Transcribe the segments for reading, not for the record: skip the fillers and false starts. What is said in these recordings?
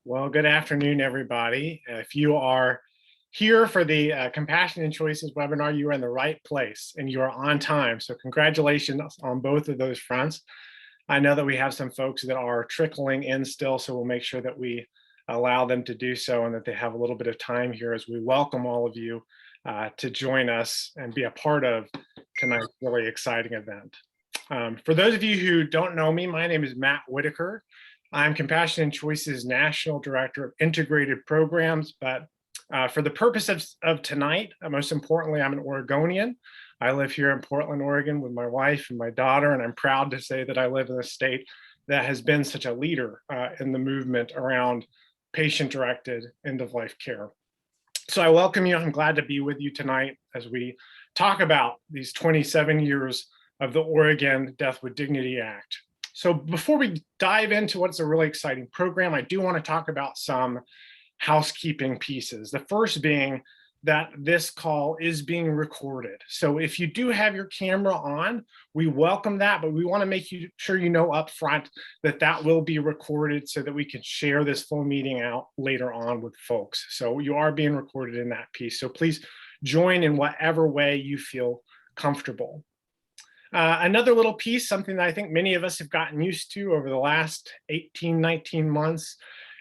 Well, good afternoon, everybody. If you are here for the Compassion and Choices webinar, you are in the right place and you are on time. So congratulations on both of those fronts. I know that we have some folks that are trickling in still, so we'll make sure that we allow them to do so and that they have a little bit of time here as we welcome all of you to join us and be a part of tonight's really exciting event. For those of you who don't know me, my name is Matt Whitaker. I'm Compassion and Choices National Director of Integrated Programs, but for the purpose of tonight, most importantly, I'm an Oregonian. I live here in Portland, Oregon with my wife and my daughter, and I'm proud to say that I live in a state that has been such a leader in the movement around patient-directed end-of-life care. So I welcome you. I'm glad to be with you tonight as we talk about these 27 years of the Oregon Death with Dignity Act. So before we dive into what's a really exciting program, I do want to talk about some housekeeping pieces. The first being that this call is being recorded. So if you do have your camera on, we welcome that, but we want to make sure you know up front that that will be recorded so that we can share this full meeting out later on with folks. So you are being recorded in that piece. So please join in whatever way you feel comfortable. Another little piece, something that I think many of us have gotten used to over the last 18, 19 months,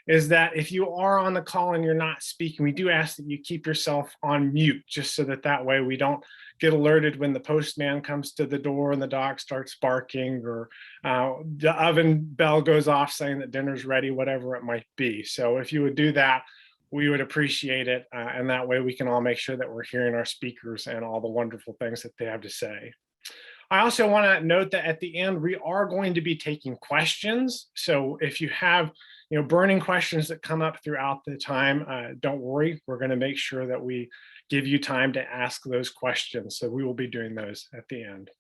is that if you are on the call and you're not speaking, we do ask that you keep yourself on mute, just so that way we don't get alerted when the postman comes to the door and the dog starts barking, or the oven bell goes off saying that dinner's ready, whatever it might be. So if you would do that, we would appreciate it. And that way we can all make sure that we're hearing our speakers and all the wonderful things that they have to say. I also want to note that at the end, we are going to be taking questions. So if you have burning questions that come up throughout the time, don't worry, we're going to make sure that we give you time to ask those questions. So we will be doing those at the end.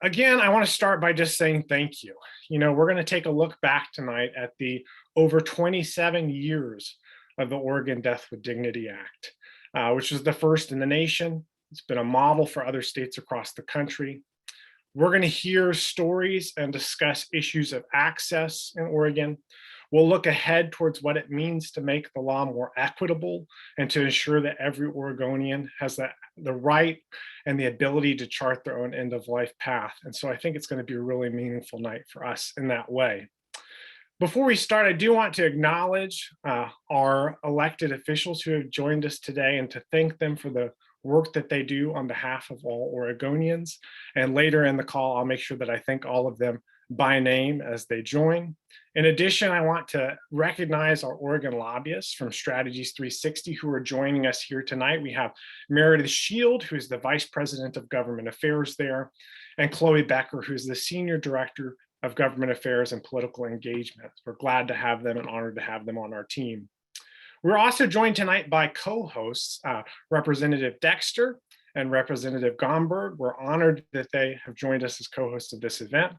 Again, I want to start by just saying thank you. We're going to take a look back tonight at the over 27 years of the Oregon Death with Dignity Act, which was the first in the nation. It's been a model for other states across the country. We're going to hear stories and discuss issues of access in Oregon. We'll look ahead towards what it means to make the law more equitable and to ensure that every Oregonian has the right and the ability to chart their own end-of-life path. And so I think it's going to be a really meaningful night for us in that way. Before we start, I do want to acknowledge our elected officials who have joined us today and to thank them for the work that they do on behalf of all Oregonians. And later in the call, I'll make sure that I thank all of them by name as they join. In addition, I want to recognize our Oregon lobbyists from Strategies 360 who are joining us here tonight. We have Meredith Shield, who is the Vice President of Government Affairs there, and Chloe Becker, who's the Senior Director of Government Affairs and Political Engagement. We're glad to have them and honored to have them on our team. We're also joined tonight by co-hosts, Representative Dexter and Representative Gomberg. We're honored that they have joined us as co-hosts of this event.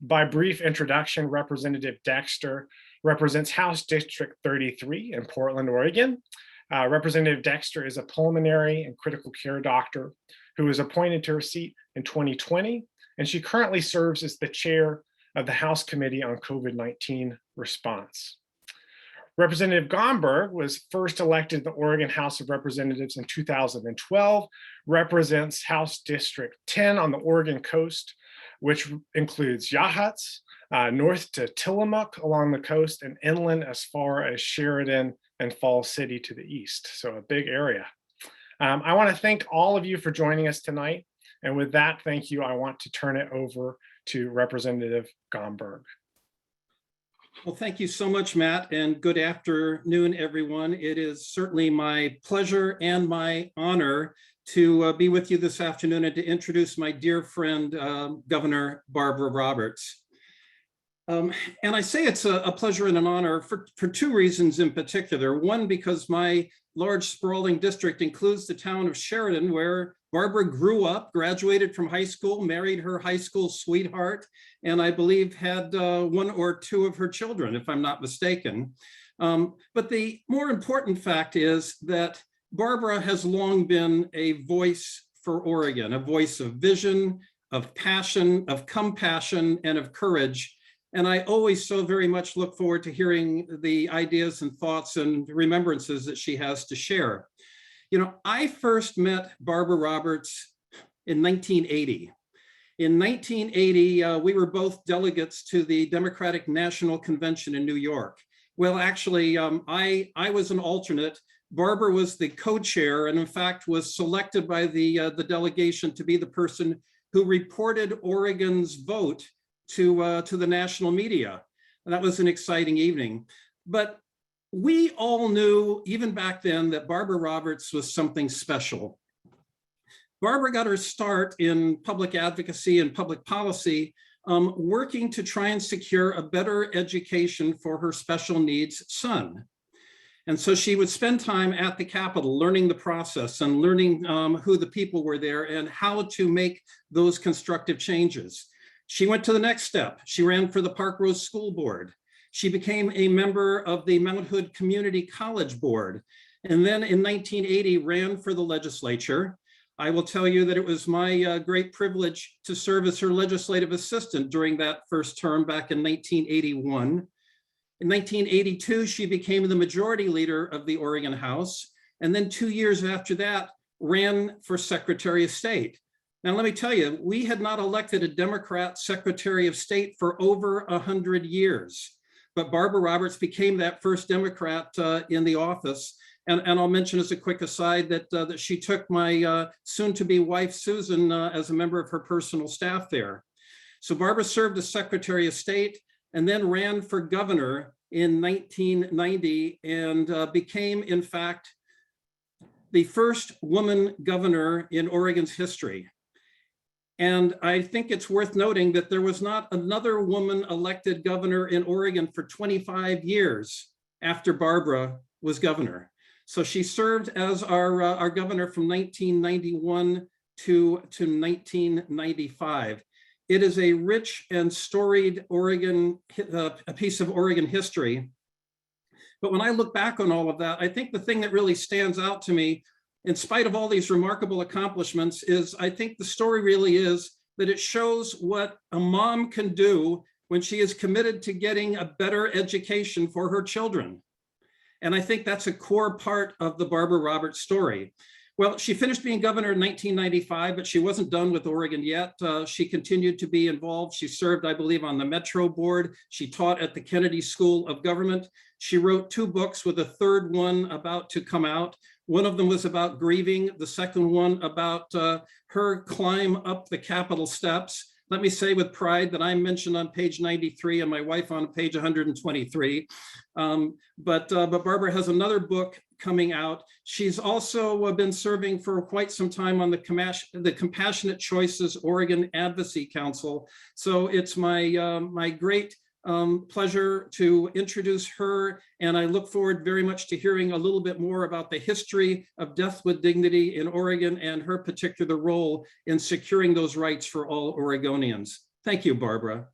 By brief introduction, Representative Dexter represents House District 33 in Portland, Oregon. Representative Dexter is a pulmonary and critical care doctor who was appointed to her seat in 2020, and she currently serves as the chair of the House Committee on COVID-19 Response. Representative Gomberg was first elected to the Oregon House of Representatives in 2012, represents House District 10 on the Oregon coast, which includes Yachats, north to Tillamook along the coast, and inland as far as Sheridan and Falls City to the east. So a big area. I want to thank all of you for joining us tonight. And with that, thank you. I want to turn it over to Representative Gomberg. Well, thank you so much, Matt, and good afternoon, everyone. It is certainly my pleasure and my honor to be with you this afternoon and to introduce my dear friend, Governor Barbara Roberts. And I say it's a pleasure and an honor for two reasons in particular. One, because my large sprawling district includes the town of Sheridan, where Barbara grew up, graduated from high school, married her high school sweetheart, and I believe had one or two of her children, if I'm not mistaken. But the more important fact is that Barbara has long been a voice for Oregon, a voice of vision, of passion, of compassion, and of courage. And I always so very much look forward to hearing the ideas and thoughts and remembrances that she has to share. You know, I first met Barbara Roberts in 1980. In 1980, we were both delegates to the Democratic National Convention in New York. Well, actually, I was an alternate. Barbara was the co-chair, and in fact was selected by the delegation to be the person who reported Oregon's vote to the national media. And that was an exciting evening. But we all knew, even back then, that Barbara Roberts was something special. Barbara got her start in public advocacy and public policy, working to try and secure a better education for her special needs son. And so she would spend time at the Capitol learning the process and learning who the people were there and how to make those constructive changes. She went to the next step. She ran for the Park Rose School Board. She became a member of the Mount Hood Community College Board. And then in 1980 ran for the legislature. I will tell you that it was my great privilege to serve as her legislative assistant during that first term back in 1981. In 1982, she became the majority leader of the Oregon House. And then 2 years after that, ran for Secretary of State. Now, let me tell you, we had not elected a Democrat Secretary of State for over 100 years. But Barbara Roberts became that first Democrat in the office. And I'll mention as a quick aside that she took my soon-to-be wife, Susan, as a member of her personal staff there. So Barbara served as Secretary of State and then ran for governor in 1990 and became, in fact, the first woman governor in Oregon's history. And I think it's worth noting that there was not another woman elected governor in Oregon for 25 years after Barbara was governor. So she served as our governor from 1991 to 1995. It is a rich and storied Oregon, a piece of Oregon history. But when I look back on all of that, I think the thing that really stands out to me, in spite of all these remarkable accomplishments, is I think the story really is that it shows what a mom can do when she is committed to getting a better education for her children. And I think that's a core part of the Barbara Roberts story. Well, she finished being governor in 1995, but she wasn't done with Oregon yet. She continued to be involved. She served, I believe, on the Metro Board. She taught at the Kennedy School of Government. She wrote 2 books with a third one about to come out. One of them was about grieving. The second one about her climb up the Capitol steps. Let me say with pride that I'm mentioned on page 93 and my wife on page 123. But Barbara has another book coming out. She's also been serving for quite some time on the Compassionate Choices Oregon Advocacy Council. So it's my great pleasure to introduce her, and I look forward very much to hearing a little bit more about the history of death with dignity in Oregon and her particular role in securing those rights for all Oregonians. Thank you, Barbara.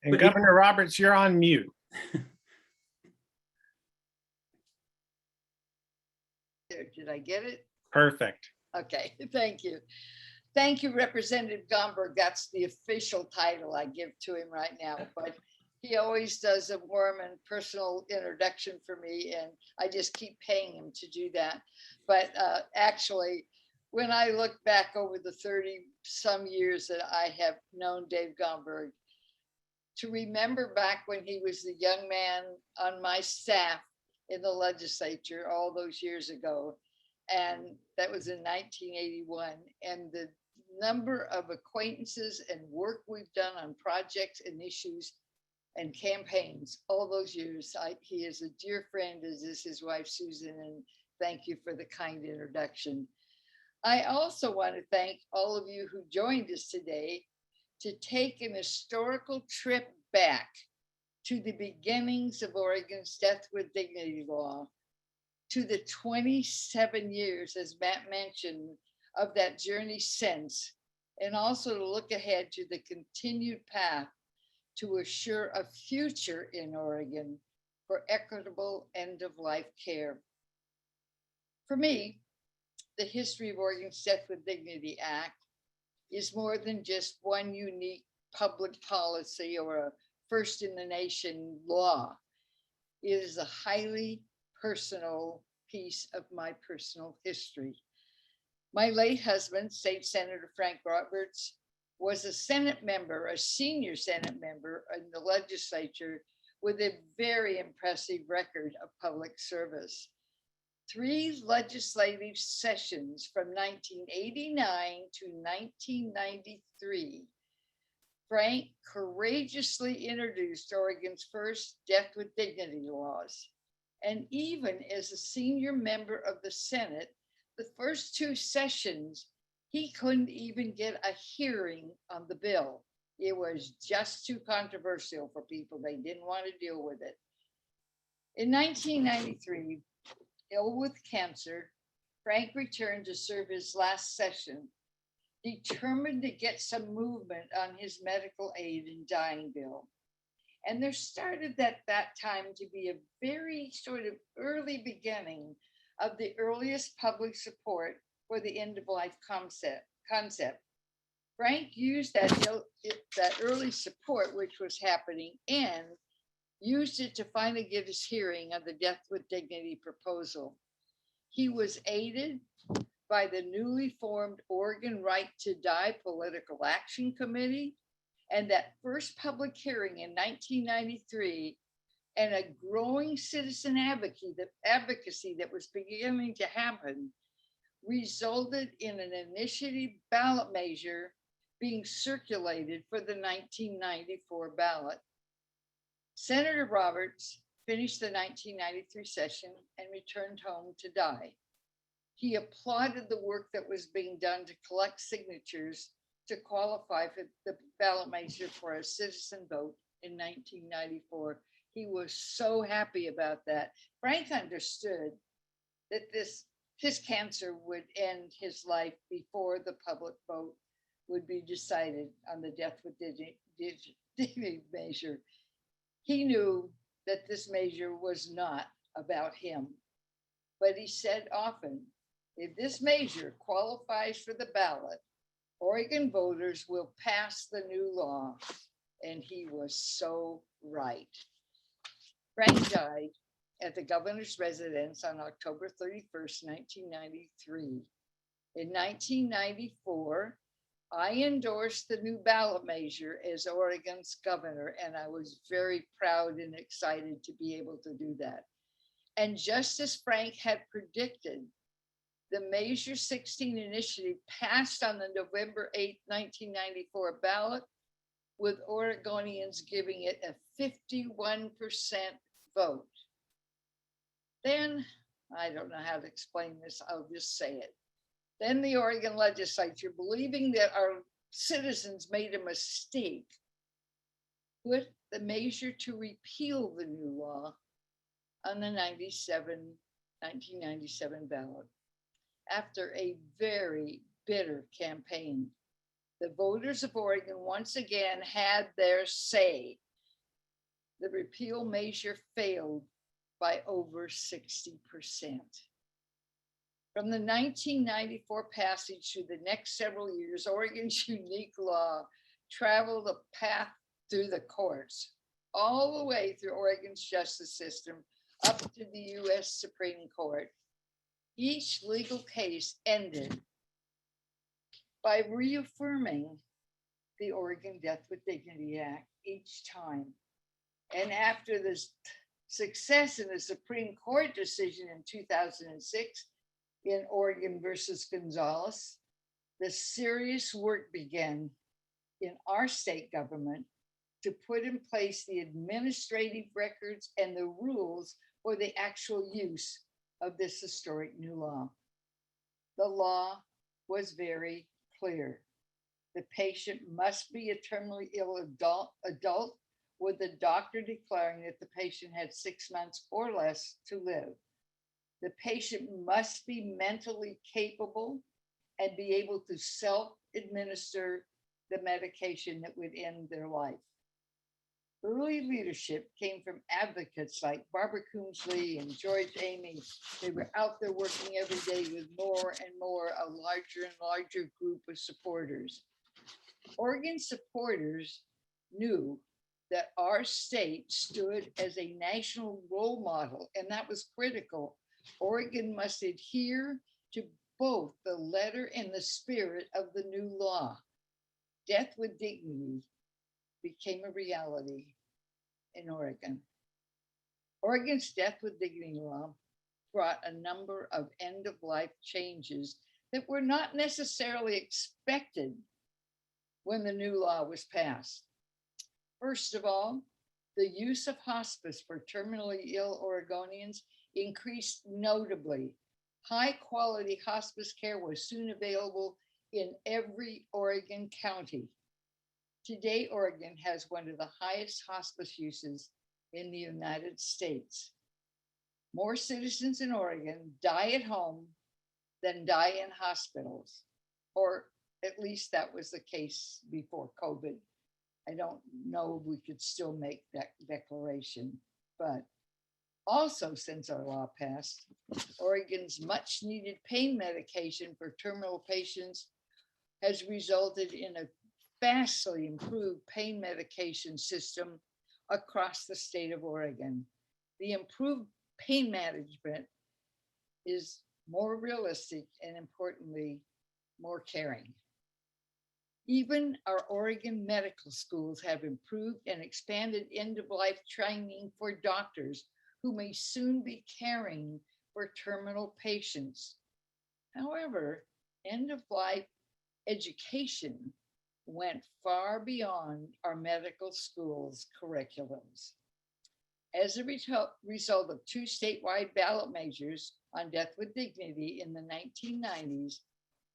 And Governor Roberts, you're on mute. Did I get it? Perfect. Okay, thank you. Thank you, Representative Gomberg. That's the official title I give to him right now, but he always does a warm and personal introduction for me, and I just keep paying him to do that. But actually, when I look back over the 30-some years that I have known Dave Gomberg, to remember back when he was the young man on my staff in the legislature all those years ago, and that was in 1981, and the number of acquaintances and work we've done on projects and issues and campaigns all those years. He is a dear friend, as is his wife, Susan, and thank you for the kind introduction. I also want to thank all of you who joined us today to take an historical trip back to the beginnings of Oregon's Death with Dignity law, to the 27 years, as Matt mentioned, of that journey since, and also to look ahead to the continued path to assure a future in Oregon for equitable end-of-life care. For me, the History of Oregon's Death with Dignity Act is more than just one unique public policy or a first in the nation law. It is a highly personal piece of my personal history. My late husband, State Senator Frank Roberts, was a Senate member, a senior Senate member in the legislature with a very impressive record of public service. 3 legislative sessions from 1989 to 1993, Frank courageously introduced Oregon's first death with dignity laws. And even as a senior member of the Senate, the first 2 sessions, he couldn't even get a hearing on the bill. It was just too controversial for people. They didn't want to deal with it. In 1993, ill with cancer, Frank returned to serve his last session, determined to get some movement on his medical aid and dying bill. And there started at that time to be a very sort of early beginning of the earliest public support for the end-of-life concept. Frank used that early support, which was happening, and used it to finally get his hearing on the death with dignity proposal. He was aided by the newly formed Oregon Right to Die Political Action Committee, and that first public hearing in 1993, and a growing citizen advocacy that was beginning to happen, resulted in an initiative ballot measure being circulated for the 1994 ballot. Senator Roberts finished the 1993 session and returned home to die. He applauded the work that was being done to collect signatures to qualify for the ballot measure for a citizen vote in 1994. He was so happy about that. Frank understood that his cancer would end his life before the public vote would be decided on the death with dignity measure. He knew that this measure was not about him, but he said often, if this measure qualifies for the ballot, Oregon voters will pass the new law. And he was so right. Frank died at the governor's residence on October 31st, 1993. In 1994, I endorsed the new ballot measure as Oregon's governor, and I was very proud and excited to be able to do that. And just as Frank had predicted, the Measure 16 initiative passed on the November 8, 1994 ballot, with Oregonians giving it a 51% vote. Then, I don't know how to explain this, I'll just say it. Then the Oregon legislature, believing that our citizens made a mistake, put the measure to repeal the new law on the 1997 ballot. After a very bitter campaign, the voters of Oregon once again had their say. The repeal measure failed by over 60%. From the 1994 passage to the next several years, Oregon's unique law traveled a path through the courts, all the way through Oregon's justice system, up to the US Supreme Court. Each legal case ended by reaffirming the Oregon Death with Dignity Act each time. And after the success in the Supreme Court decision in 2006 in Oregon versus Gonzalez, the serious work began in our state government to put in place the administrative records and the rules for the actual use of this historic new law. The law was very clear. The patient must be a terminally ill adult with a doctor declaring that the patient had 6 months or less to live. The patient must be mentally capable and be able to self-administer the medication that would end their life. Early leadership came from advocates like Barbara Coomsley and George Amy. They were out there working every day with more and more, a larger and larger group of supporters. Oregon supporters knew that our state stood as a national role model, and that was critical. Oregon must adhere to both the letter and the spirit of the new law. Death with dignity became a reality in Oregon. Oregon's death with dignity law brought a number of end-of-life changes that were not necessarily expected when the new law was passed. First of all, the use of hospice for terminally ill Oregonians increased notably. High-quality hospice care was soon available in every Oregon county. Today, Oregon has one of the highest hospice uses in the United States. More citizens in Oregon die at home than die in hospitals, or at least that was the case before COVID. I don't know if we could still make that declaration, but also since our law passed, Oregon's much needed pain medication for terminal patients has resulted in a vastly improved pain medication system across the state of Oregon. The improved pain management is more realistic and, importantly, more caring. Even our Oregon medical schools have improved and expanded end-of-life training for doctors who may soon be caring for terminal patients. However, end-of-life education went far beyond our medical schools' curriculums. As a result of two statewide ballot measures on death with dignity in the 1990s,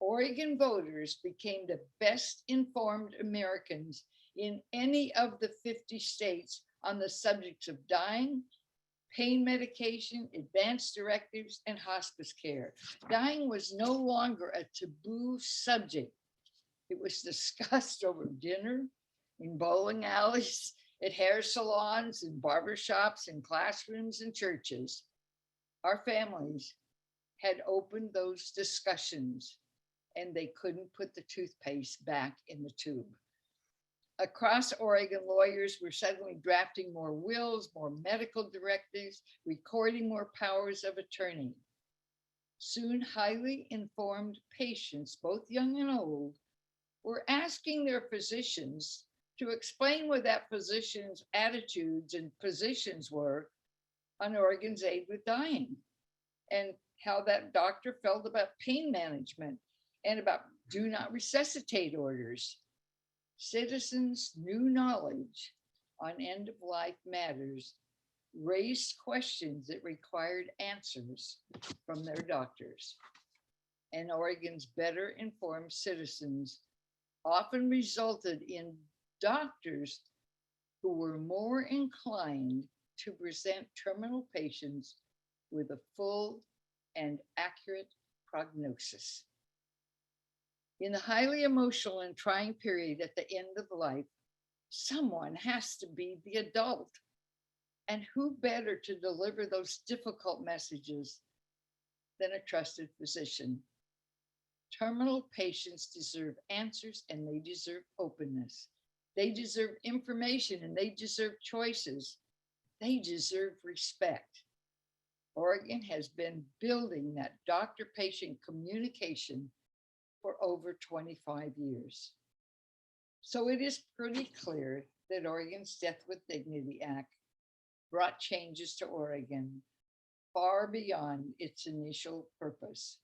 Oregon voters became the best informed Americans in any of the 50 states on the subjects of dying, pain medication, advanced directives, and hospice care. Dying was no longer a taboo subject. It was discussed over dinner, in bowling alleys, at hair salons, in barbershops, in classrooms, and churches. Our families had opened those discussions, and they couldn't put the toothpaste back in the tube. Across Oregon, lawyers were suddenly drafting more wills, more medical directives, recording more powers of attorney. Soon, highly informed patients, both young and old, were asking their physicians to explain what that physician's attitudes and positions were on Oregon's aid with dying, and how that doctor felt about pain management and about do not resuscitate orders. Citizens' new knowledge on end-of-life matters raised questions that required answers from their doctors. And Oregon's better informed citizens often resulted in doctors who were more inclined to present terminal patients with a full and accurate prognosis. In the highly emotional and trying period at the end of life, someone has to be the adult. And who better to deliver those difficult messages than a trusted physician? Terminal patients deserve answers, and they deserve openness. They deserve information, and they deserve choices. They deserve respect. Oregon has been building that doctor-patient communication for over 25 years. So it is pretty clear that Oregon's Death with Dignity Act brought changes to Oregon far beyond its initial purpose.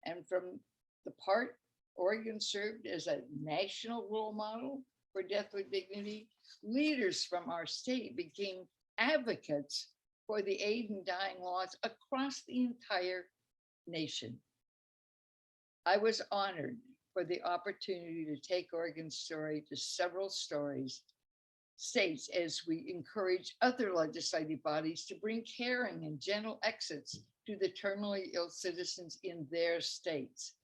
And from the part Oregon served as a national role model for death with dignity, leaders from our state became advocates for the aid in dying laws across the entire nation. I was honored for the opportunity to take Oregon's story to several states as we encourage other legislative bodies to bring caring and gentle exits to the terminally ill citizens in their states.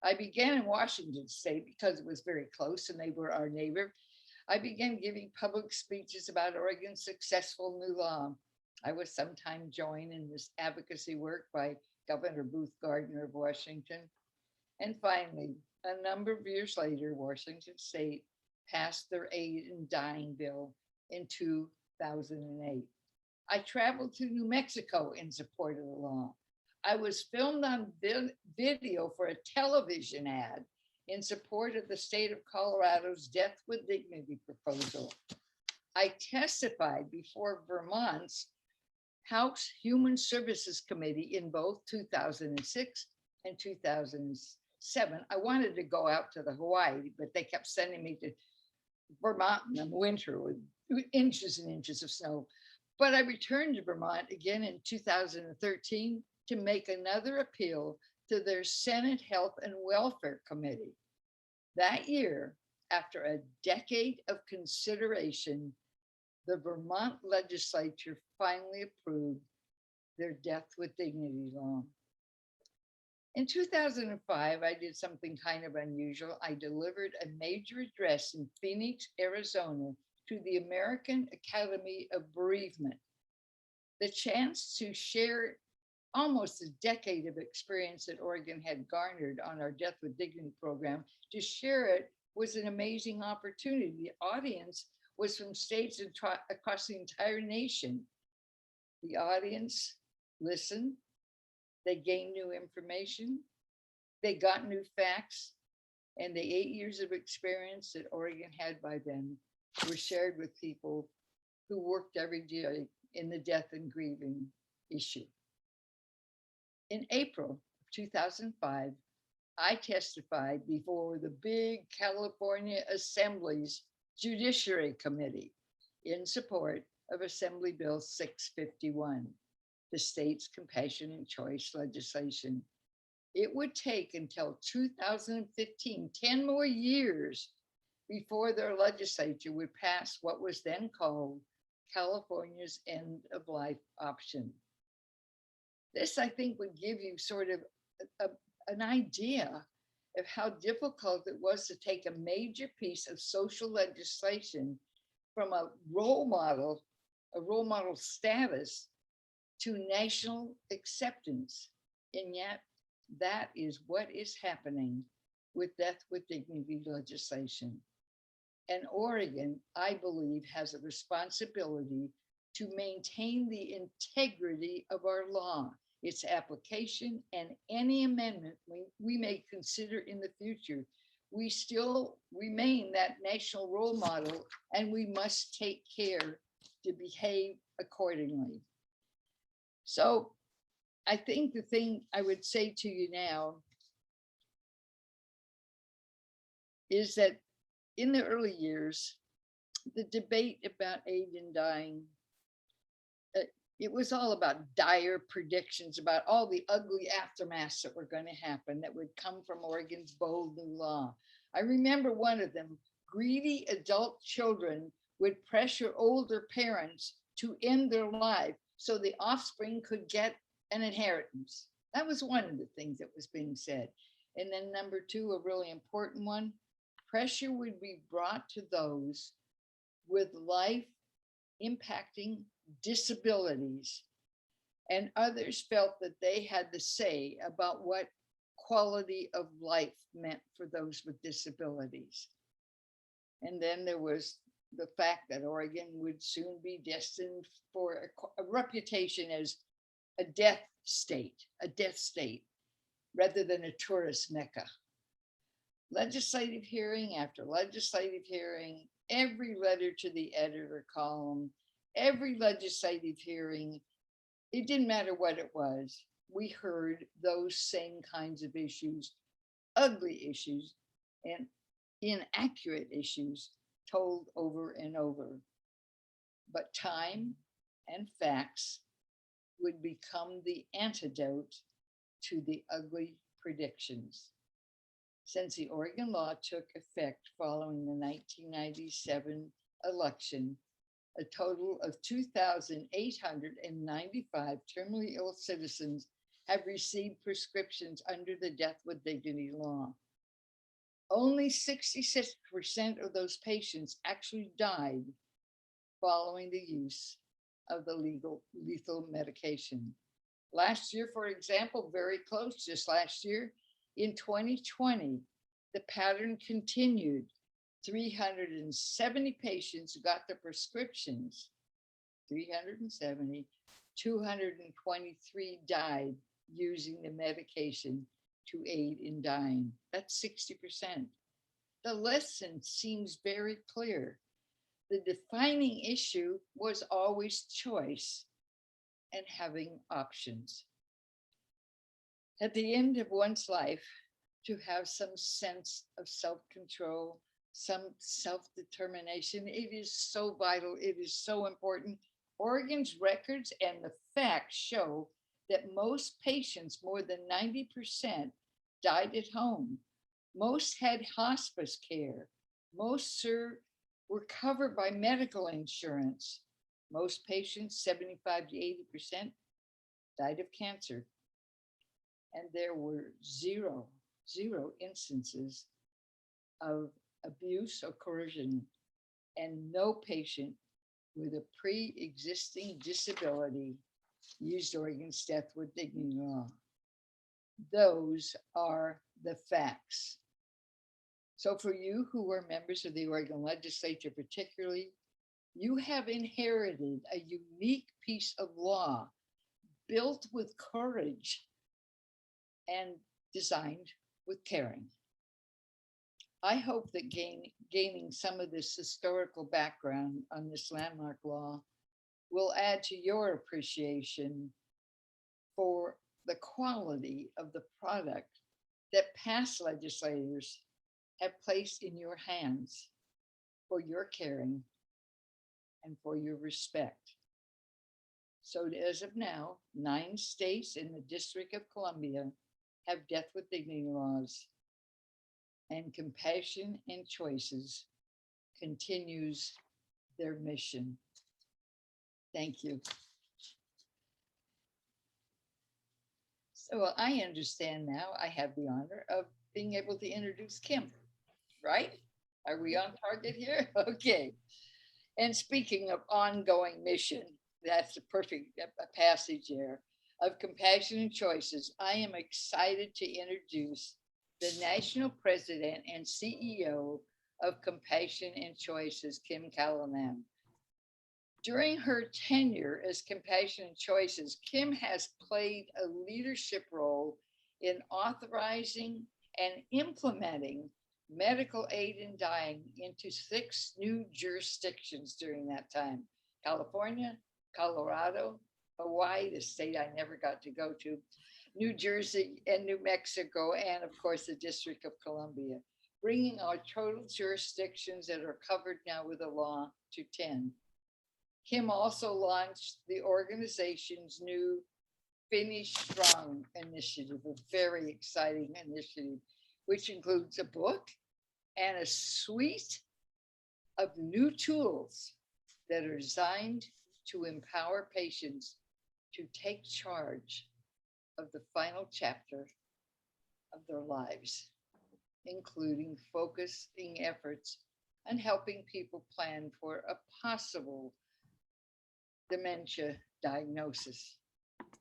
I began in Washington state because it was very close and they were our neighbor. I began giving public speeches about Oregon's successful new law. I was sometimes joined in this advocacy work by Governor Booth Gardner of Washington. And finally, A number of years later, Washington State passed their aid in dying bill in 2008. I traveled to New Mexico in support of the law. I was filmed on video for a television ad in support of the state of Colorado's Death with Dignity proposal. I testified before Vermont's House Human Services Committee in both 2006 and 2007. I wanted to go out to the Hawaii, but they kept sending me to Vermont in the winter with inches and inches of snow. But I returned to Vermont again in 2013 to make another appeal to their Senate Health and Welfare Committee. That year, after a decade of consideration, the Vermont legislature finally approved their Death with Dignity law. In 2005, I did something kind of unusual. I delivered a major address in Phoenix, Arizona, to the American Academy of Bereavement. The chance to share almost a decade of experience that Oregon had garnered on our Death with Dignity program, to share it was an amazing opportunity. The audience was from states across the entire nation. The audience listened, they gained new information, they got new facts, and the 8 years of experience that Oregon had by then were shared with people who worked every day in the death and grieving issue. In April 2005, I testified before the big California Assembly's Judiciary Committee in support of Assembly Bill 651, the state's compassionate choice legislation. It would take until 2015, 10 more years, before their legislature would pass what was then called California's end of life option. This, I think, would give you sort of an idea of how difficult it was to take a major piece of social legislation from a role model status to national acceptance. And yet that is what is happening with Death with Dignity legislation. And Oregon, I believe, has a responsibility to maintain the integrity of our law, its application, and any amendment we may consider in the future. We still remain that national role model, and we must take care to behave accordingly. So I think the thing I would say to you now is that in the early years, the debate about aid and dying, it was all about dire predictions about all the ugly aftermaths that were going to happen that would come from Oregon's bold new law. I remember one of them: greedy adult children would pressure older parents to end their life so the offspring could get an inheritance. That was one of the things that was being said. And then number two, a really important one: pressure would be brought to those with life impacting disabilities, and others felt that they had the say about what quality of life meant for those with disabilities. And then there was the fact that Oregon would soon be destined for a reputation as a death state, rather than a tourist mecca. Legislative hearing after legislative hearing, every letter to the editor column, every legislative hearing, it didn't matter what it was. We heard those same kinds of issues, ugly issues, and inaccurate issues told over and over. But time and facts would become the antidote to the ugly predictions. Since the Oregon law took effect following the 1997 election, a total of 2,895 terminally ill citizens have received prescriptions under the Death with Dignity law. Only 66% of those patients actually died following the use of the lethal medication. Last year, for example, very close, just last year, in 2020, The pattern continued. 370 patients got the prescriptions, 370, 223 died using the medication to aid in dying. That's 60%. The lesson seems very clear. The defining issue was always choice and having options. At the end of one's life, to have some sense of self-control, some self-determination, it is so vital, it is so important. Oregon's records and the facts show that most patients, more than 90%, died at home. Most had hospice care. Most were covered by medical insurance. Most patients, 75 to 80%, died of cancer. And there were zero instances of abuse or coercion, and no patient with a pre-existing disability used Oregon's death with dignity law. Those are the facts. So for you who were members of the Oregon legislature particularly, you have inherited a unique piece of law built with courage and designed with caring. I hope that gaining some of this historical background on this landmark law will add to your appreciation for the quality of the product that past legislators have placed in your hands, for your caring and for your respect. So as of now, 9 states in the District of Columbia have death with dignity laws, and Compassion and Choices continues their mission. Thank you. So I understand now I have the honor of being able to introduce Kim, right? Are we on target here? Okay. And speaking of ongoing mission, that's the perfect passage there, of Compassion and Choices, I am excited to introduce the National President and CEO of Compassion and Choices, Kim Callinan. During her tenure as Compassion and Choices, Kim has played a leadership role in authorizing and implementing medical aid in dying into 6 new jurisdictions during that time: California, Colorado, Hawaii, the state I never got to go to, New Jersey and New Mexico, and of course the District of Columbia, bringing our total jurisdictions that are covered now with the law to 10. Kim also launched the organization's new Finish Strong initiative, a very exciting initiative, which includes a book and a suite of new tools that are designed to empower patients to take charge of the final chapter of their lives, including focusing efforts on helping people plan for a possible dementia diagnosis.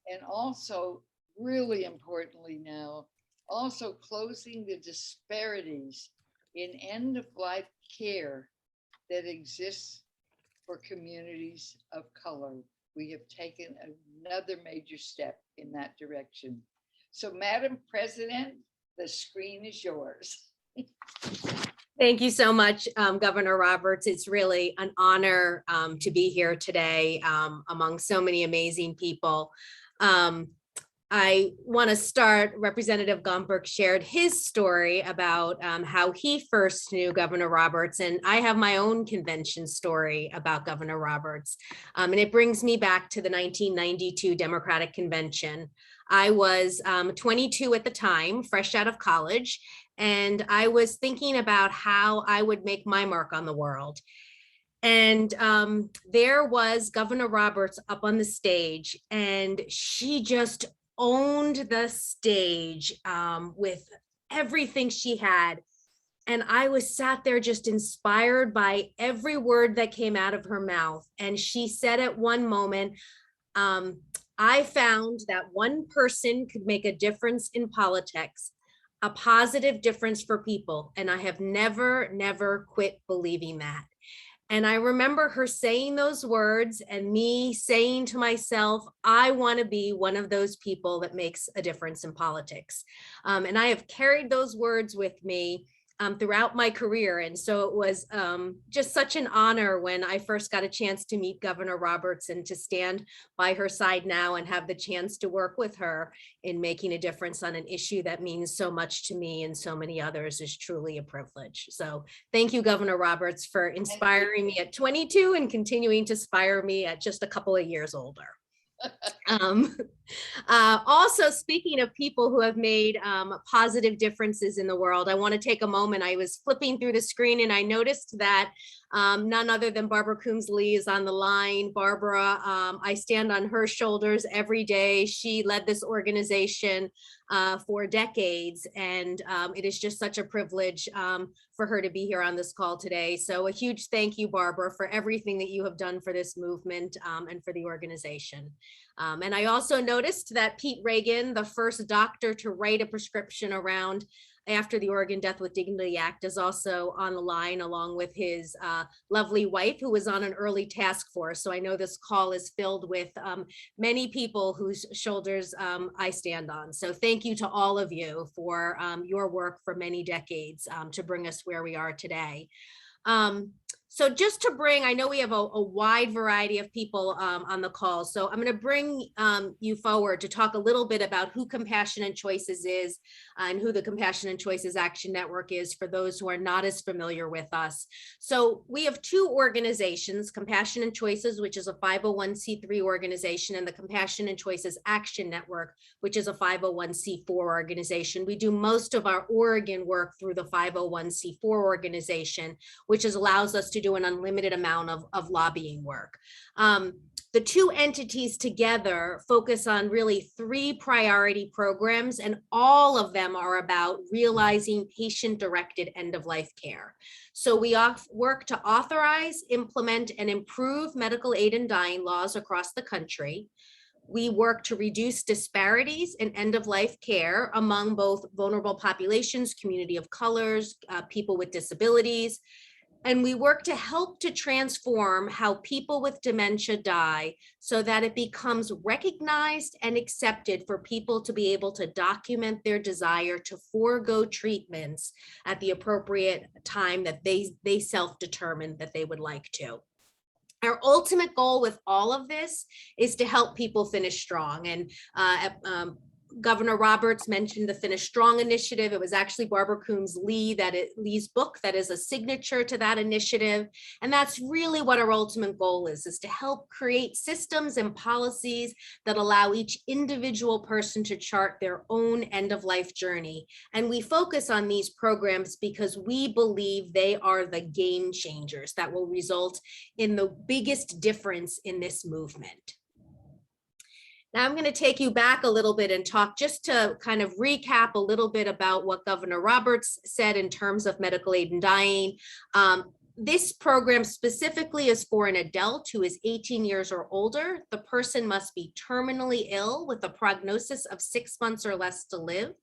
And also, really importantly now, also closing the disparities in end-of-life care that exists for communities of color. We have taken another major step in that direction. So, Madam President, the screen is yours. Thank you so much, Governor Roberts. It's really an honor to be here today among so many amazing people. I want to start, Representative Gomberg shared his story about how he first knew Governor Roberts, and I have my own convention story about Governor Roberts. And it brings me back to the 1992 Democratic Convention. I was 22 at the time, fresh out of college, and I was thinking about how I would make my mark on the world. And there was Governor Roberts up on the stage, and she just owned the stage with everything she had. And I was sat there just inspired by every word that came out of her mouth. And she said at one moment, I found that one person could make a difference in politics. a positive difference for people. And I have never quit believing that. And I remember her saying those words and me saying to myself, I want to be one of those people that makes a difference in politics. And I have carried those words with me throughout my career. And so it was just such an honor when I first got a chance to meet Governor Roberts and to stand by her side now and have the chance to work with her in making a difference on an issue that means so much to me and so many others is truly a privilege. So thank you, Governor Roberts, for inspiring me at 22 and continuing to inspire me at just a couple of years older. Also, speaking of people who have made positive differences in the world, I want to take a moment. I was flipping through the screen and I noticed that none other than Barbara Coombs-Lee is on the line. Barbara, I stand on her shoulders every day. She led this organization for decades, and it is just such a privilege for her to be here on this call today. So a huge thank you, Barbara, for everything that you have done for this movement and for the organization. And I also noticed that Pete Reagan, the first doctor to write a prescription around after the Oregon Death with Dignity Act, is also on the line along with his lovely wife, who was on an early task force. So I know this call is filled with many people whose shoulders I stand on. So thank you to all of you for your work for many decades to bring us where we are today. So just to bring, I know we have a wide variety of people on the call. So I'm going to bring you forward to talk a little bit about who Compassion and Choices is and who the Compassion and Choices Action Network is for those who are not as familiar with us. So we have two organizations, Compassion and Choices, which is a 501c3 organization, and the Compassion and Choices Action Network, which is a 501c4 organization. We do most of our Oregon work through the 501c4 organization, which allows us to do an unlimited amount of lobbying work. The two entities together focus on really three priority programs, and all of them are about realizing patient-directed end-of-life care. So we work to authorize, implement, and improve medical aid and dying laws across the country. We work to reduce disparities in end-of-life care among both vulnerable populations, community of colors, people with disabilities. And we work to help to transform how people with dementia die so that it becomes recognized and accepted for people to be able to document their desire to forego treatments at the appropriate time that they self-determine that they would like to. Our ultimate goal with all of this is to help people finish strong. And Governor Roberts mentioned the Finish Strong initiative. It was actually Barbara Coombs-Lee's book that is a signature to that initiative. And that's really what our ultimate goal is to help create systems and policies that allow each individual person to chart their own end-of-life journey. And we focus on these programs because we believe they are the game changers that will result in the biggest difference in this movement. Now I'm going to take you back a little bit and talk just to kind of recap a little bit about what Governor Roberts said in terms of medical aid and dying. This program specifically is for an adult who is 18 years or older. The person must be terminally ill with a prognosis of 6 months or less to live.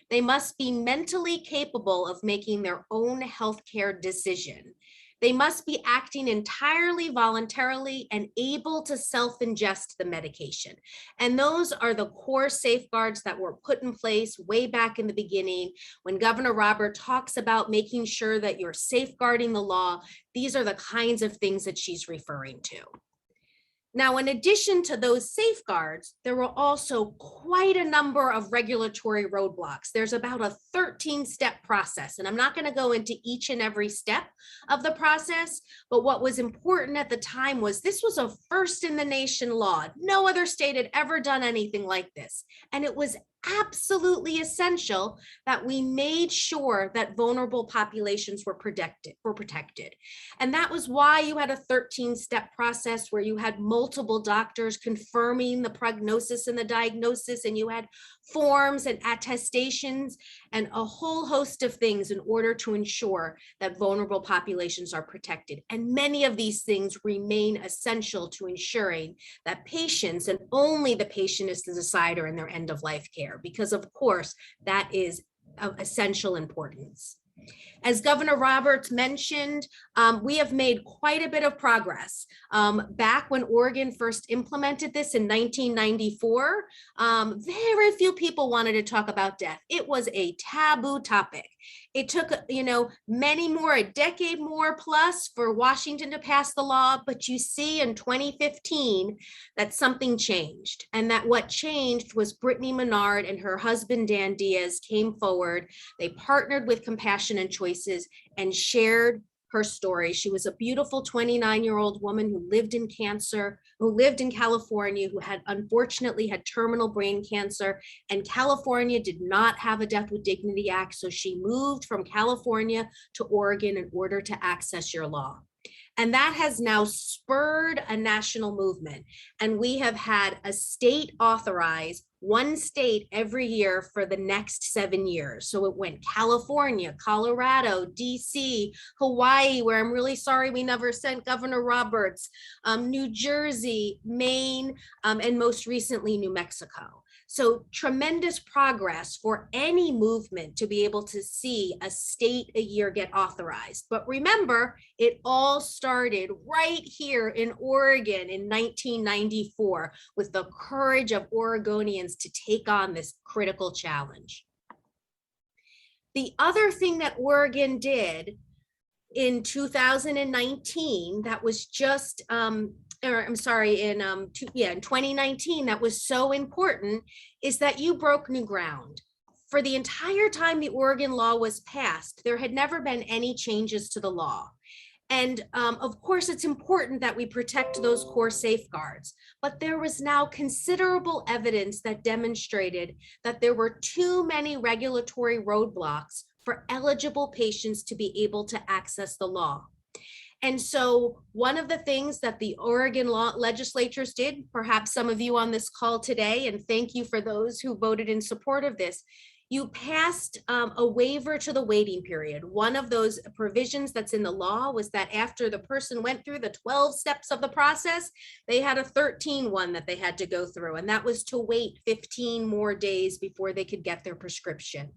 They must be mentally capable of making their own healthcare decision. They must be acting entirely voluntarily and able to self-ingest the medication. And those are the core safeguards that were put in place way back in the beginning when Governor Roberts talks about making sure that you're safeguarding the law. These are the kinds of things that she's referring to. Now, in addition to those safeguards, there were also quite a number of regulatory roadblocks. There's about a 13-step process, and I'm not going to go into each and every step of the process, but what was important at the time was this was a first in the nation law. No other state had ever done anything like this, and it was absolutely essential that we made sure that vulnerable populations were protected. And that was why you had a 13-step process where you had multiple doctors confirming the prognosis and the diagnosis, and you had forms and attestations and a whole host of things in order to ensure that vulnerable populations are protected. And many of these things remain essential to ensuring that patients, and only the patient, is the decider in their end-of-life care, because of course that is of essential importance. As Governor Roberts mentioned, we have made quite a bit of progress. Back when Oregon first implemented this in 1994, very few people wanted to talk about death. It was a taboo topic. It took, many more, a decade more plus for Washington to pass the law, but you see in 2015 that something changed, and that what changed was Brittany Menard and her husband, Dan Diaz, came forward. They partnered with Compassion and Choices and shared her story. She was a beautiful 29-year-old woman who lived in California, who had unfortunately had terminal brain cancer, and California did not have a Death with Dignity Act. So she moved from California to Oregon in order to access your law. And that has now spurred a national movement. And we have had a state authorize one state every year for the next 7 years. So it went California, Colorado, DC, Hawaii, where I'm really sorry we never sent Governor Roberts, New Jersey, Maine, and most recently, New Mexico. So tremendous progress for any movement to be able to see a state a year get authorized. But remember, it all started right here in Oregon in 1994 with the courage of Oregonians to take on this critical challenge. The other thing that Oregon did in 2019 that was just in 2019 that was so important is that you broke new ground. For the entire time the Oregon law was passed, there had never been any changes to the law. And of course, it's important that we protect those core safeguards, but there was now considerable evidence that demonstrated that there were too many regulatory roadblocks for eligible patients to be able to access the law. And so one of the things that the Oregon legislatures did, perhaps some of you on this call today, and thank you for those who voted in support of this, you passed a waiver to the waiting period. One of those provisions that's in the law was that after the person went through the 12 steps of the process, they had a 13 one that they had to go through, and that was to wait 15 more days before they could get their prescription.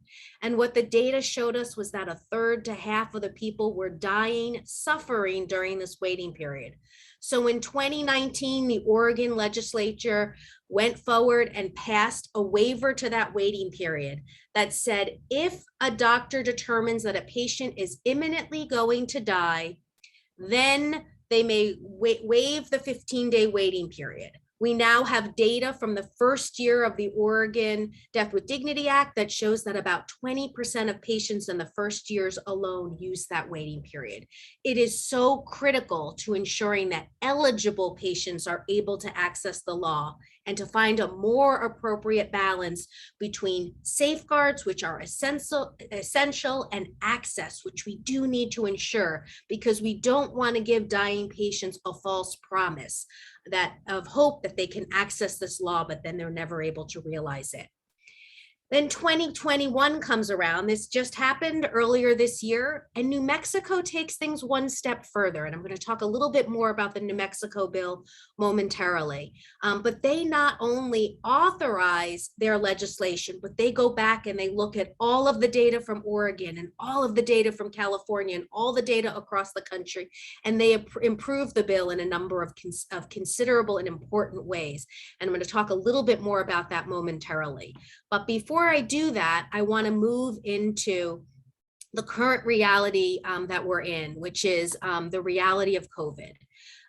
And what the data showed us was that a third to half of the people were dying, suffering during this waiting period. So in 2019, the Oregon legislature went forward and passed a waiver to that waiting period that said, if a doctor determines that a patient is imminently going to die, then they may waive the 15-day waiting period. We now have data from the first year of the Oregon Death with Dignity Act that shows that about 20% of patients in the first years alone use that waiting period. It is so critical to ensuring that eligible patients are able to access the law and to find a more appropriate balance between safeguards, which are essential, and access, which we do need to ensure, because we don't want to give dying patients a false promise of hope that they can access this law, but then they're never able to realize it. Then 2021 comes around. This just happened earlier this year, and New Mexico takes things one step further. And I'm going to talk a little bit more about the New Mexico bill momentarily. But they not only authorize their legislation, but they go back and they look at all of the data from Oregon and all of the data from California and all the data across the country. And they improve the bill in a number of considerable and important ways. And I'm going to talk a little bit more about that momentarily. But before I do that, I want to move into the current reality that we're in, which is the reality of COVID.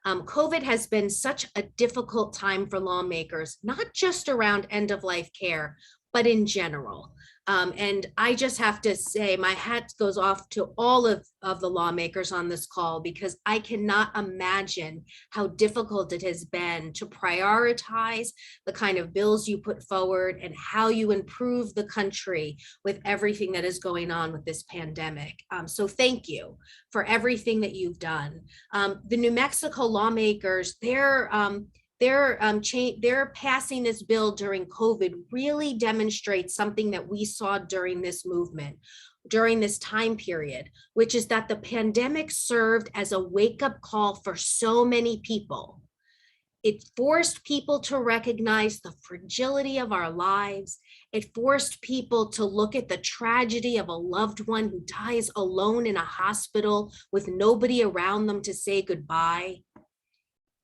COVID has been such a difficult time for lawmakers, not just around end-of-life care, but in general. And I just have to say my hat goes off to all of the lawmakers on this call, because I cannot imagine how difficult it has been to prioritize the kind of bills you put forward and how you improve the country with everything that is going on with this pandemic. So thank you for everything that you've done. The New Mexico lawmakers, they're passing this bill during COVID really demonstrates something that we saw during this movement, during this time period, which is that the pandemic served as a wake-up call for so many people. It forced people to recognize the fragility of our lives. It forced people to look at the tragedy of a loved one who dies alone in a hospital with nobody around them to say goodbye.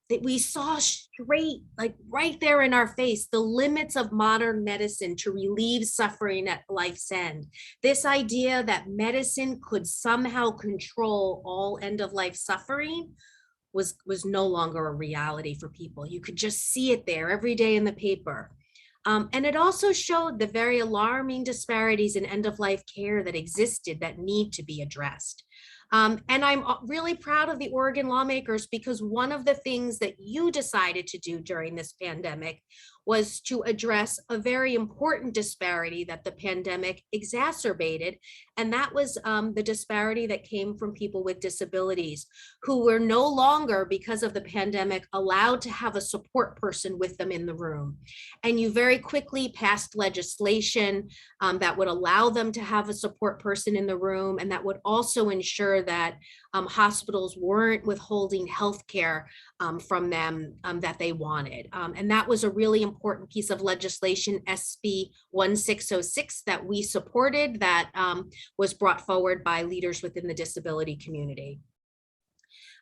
That we saw straight, like right there in our face, the limits of modern medicine to relieve suffering at life's end. This idea that medicine could somehow control all end of life suffering was no longer a reality for people. You could just see it there every day in the paper. And it also showed the very alarming disparities in end of life care that existed that need to be addressed. And I'm really proud of the Oregon lawmakers, because one of the things that you decided to do during this pandemic was to address a very important disparity that the pandemic exacerbated. And that was the disparity that came from people with disabilities who were no longer, because of the pandemic, allowed to have a support person with them in the room. And you very quickly passed legislation that would allow them to have a support person in the room, and that would also ensure that hospitals weren't withholding healthcare from them that they wanted. And that was a really important piece of legislation, SB 1606, that we supported, that was brought forward by leaders within the disability community.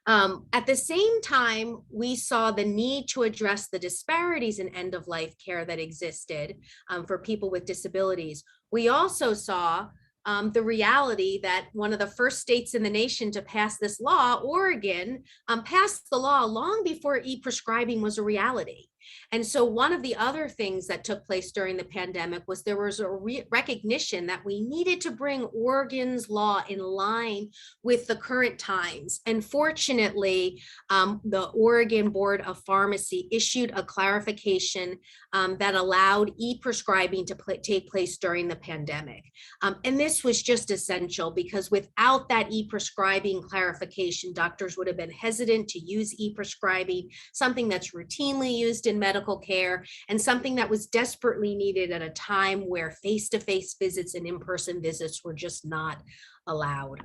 At the same time, we saw the need to address the disparities in end of life care that existed for people with disabilities. We also saw the reality that one of the first states in the nation to pass this law, Oregon, passed the law long before e-prescribing was a reality. And so one of the other things that took place during the pandemic was there was a recognition that we needed to bring Oregon's law in line with the current times. And fortunately, the Oregon Board of Pharmacy issued a clarification that allowed e-prescribing to take place during the pandemic. And this was just essential, because without that e-prescribing clarification, doctors would have been hesitant to use e-prescribing, something that's routinely used in medical care and something that was desperately needed at a time where face-to-face visits and in-person visits were just not allowed.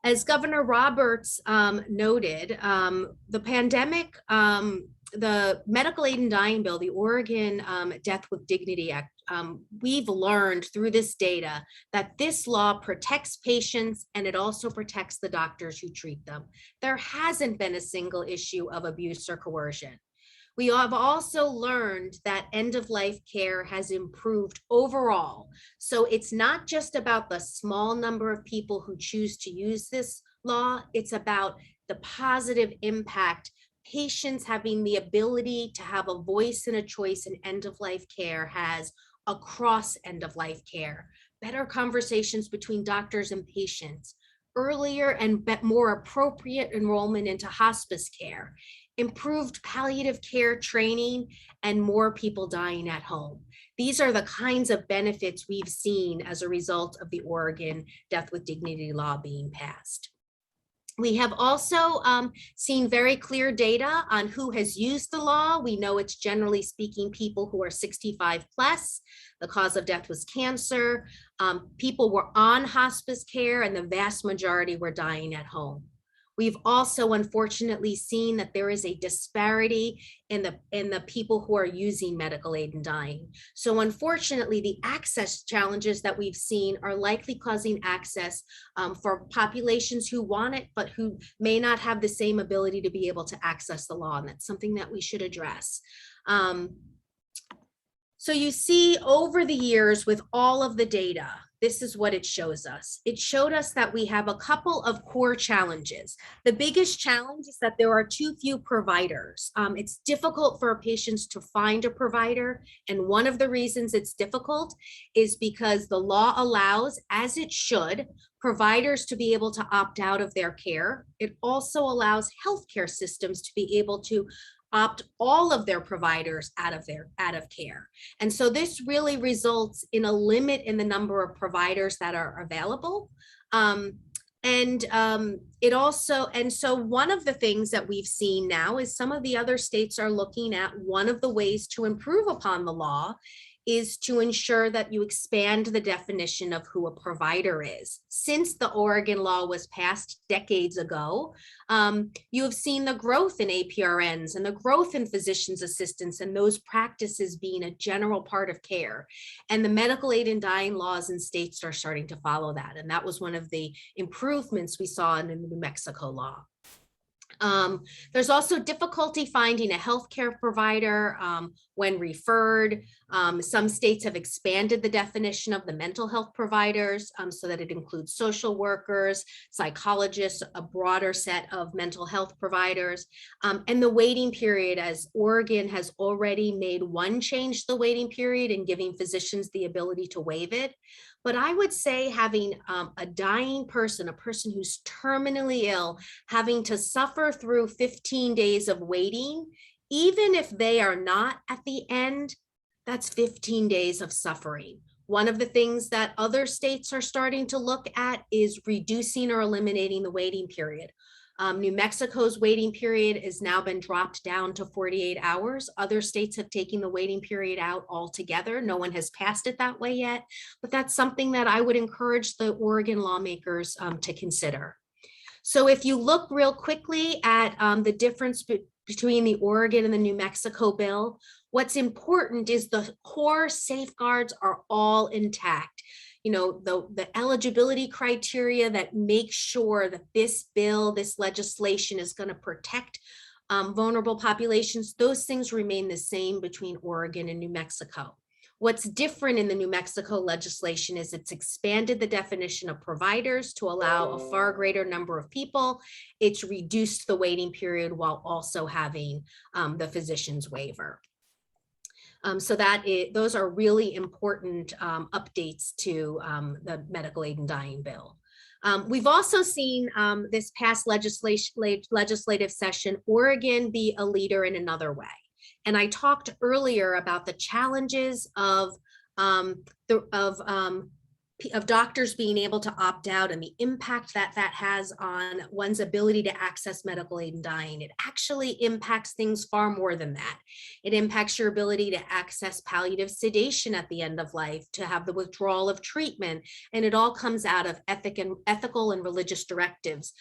As Governor Roberts noted, the pandemic, the Medical Aid in Dying Bill, the Oregon Death with Dignity Act, we've learned through this data that this law protects patients, and it also protects the doctors who treat them. There hasn't been a single issue of abuse or coercion. We have also learned that end-of-life care has improved overall. So it's not just about the small number of people who choose to use this law, it's about the positive impact patients having the ability to have a voice and a choice in end-of-life care has across end-of-life care. Better conversations between doctors and patients, earlier and more appropriate enrollment into hospice care, improved palliative care training, and more people dying at home. These are the kinds of benefits we've seen as a result of the Oregon Death with Dignity law being passed. We have also seen very clear data on who has used the law. We know it's generally speaking people who are 65 plus. The cause of death was cancer. People were on hospice care, and the vast majority were dying at home. We've also unfortunately seen that there is a disparity in the people who are using medical aid in dying. So unfortunately, the access challenges that we've seen are likely causing access for populations who want it, but who may not have the same ability to be able to access the law. And that's something that we should address. So you see over the years with all of the data, this is what it shows us. It showed us that we have a couple of core challenges. The biggest challenge is that there are too few providers. It's difficult for patients to find a provider. And one of the reasons it's difficult is because the law allows, as it should, providers to be able to opt out of their care. It also allows healthcare systems to be able to opt all of their providers out of care. And so this really results in a limit in the number of providers that are available. So one of the things that we've seen now is some of the other states are looking at one of the ways to improve upon the law is to ensure that you expand the definition of who a provider is. Since the Oregon law was passed decades ago, you have seen the growth in APRNs and the growth in physician's assistants and those practices being a general part of care. And the medical aid in dying laws in states are starting to follow that. And that was one of the improvements we saw in the New Mexico law. There's also difficulty finding a healthcare provider when referred. Some states have expanded the definition of the mental health providers so that it includes social workers, psychologists, a broader set of mental health providers. And the waiting period, as Oregon has already made one change to the waiting period and giving physicians the ability to waive it. But I would say having a dying person, a person who's terminally ill, having to suffer through 15 days of waiting, even if they are not at the end, that's 15 days of suffering. One of the things that other states are starting to look at is reducing or eliminating the waiting period. New Mexico's waiting period has now been dropped down to 48 hours. Other states have taken the waiting period out altogether. No one has passed it that way yet, but that's something that I would encourage the Oregon lawmakers to consider. So if you look real quickly at the difference between the Oregon and the New Mexico bill, what's important is the core safeguards are all intact. You know, the eligibility criteria that make sure that this bill, this legislation is going to protect vulnerable populations, those things remain the same between Oregon and New Mexico. What's different in the New Mexico legislation is it's expanded the definition of providers to allow a far greater number of people. It's reduced the waiting period while also having the physician's waiver. So those are really important updates to the medical aid in dying bill. We've also seen this past legislative session, Oregon be a leader in another way. And I talked earlier about the challenges of doctors being able to opt out and the impact that that has on one's ability to access medical aid in dying. It actually impacts things far more than that. It impacts your ability to access palliative sedation at the end of life, to have the withdrawal of treatment, and it all comes out of ethical and religious directives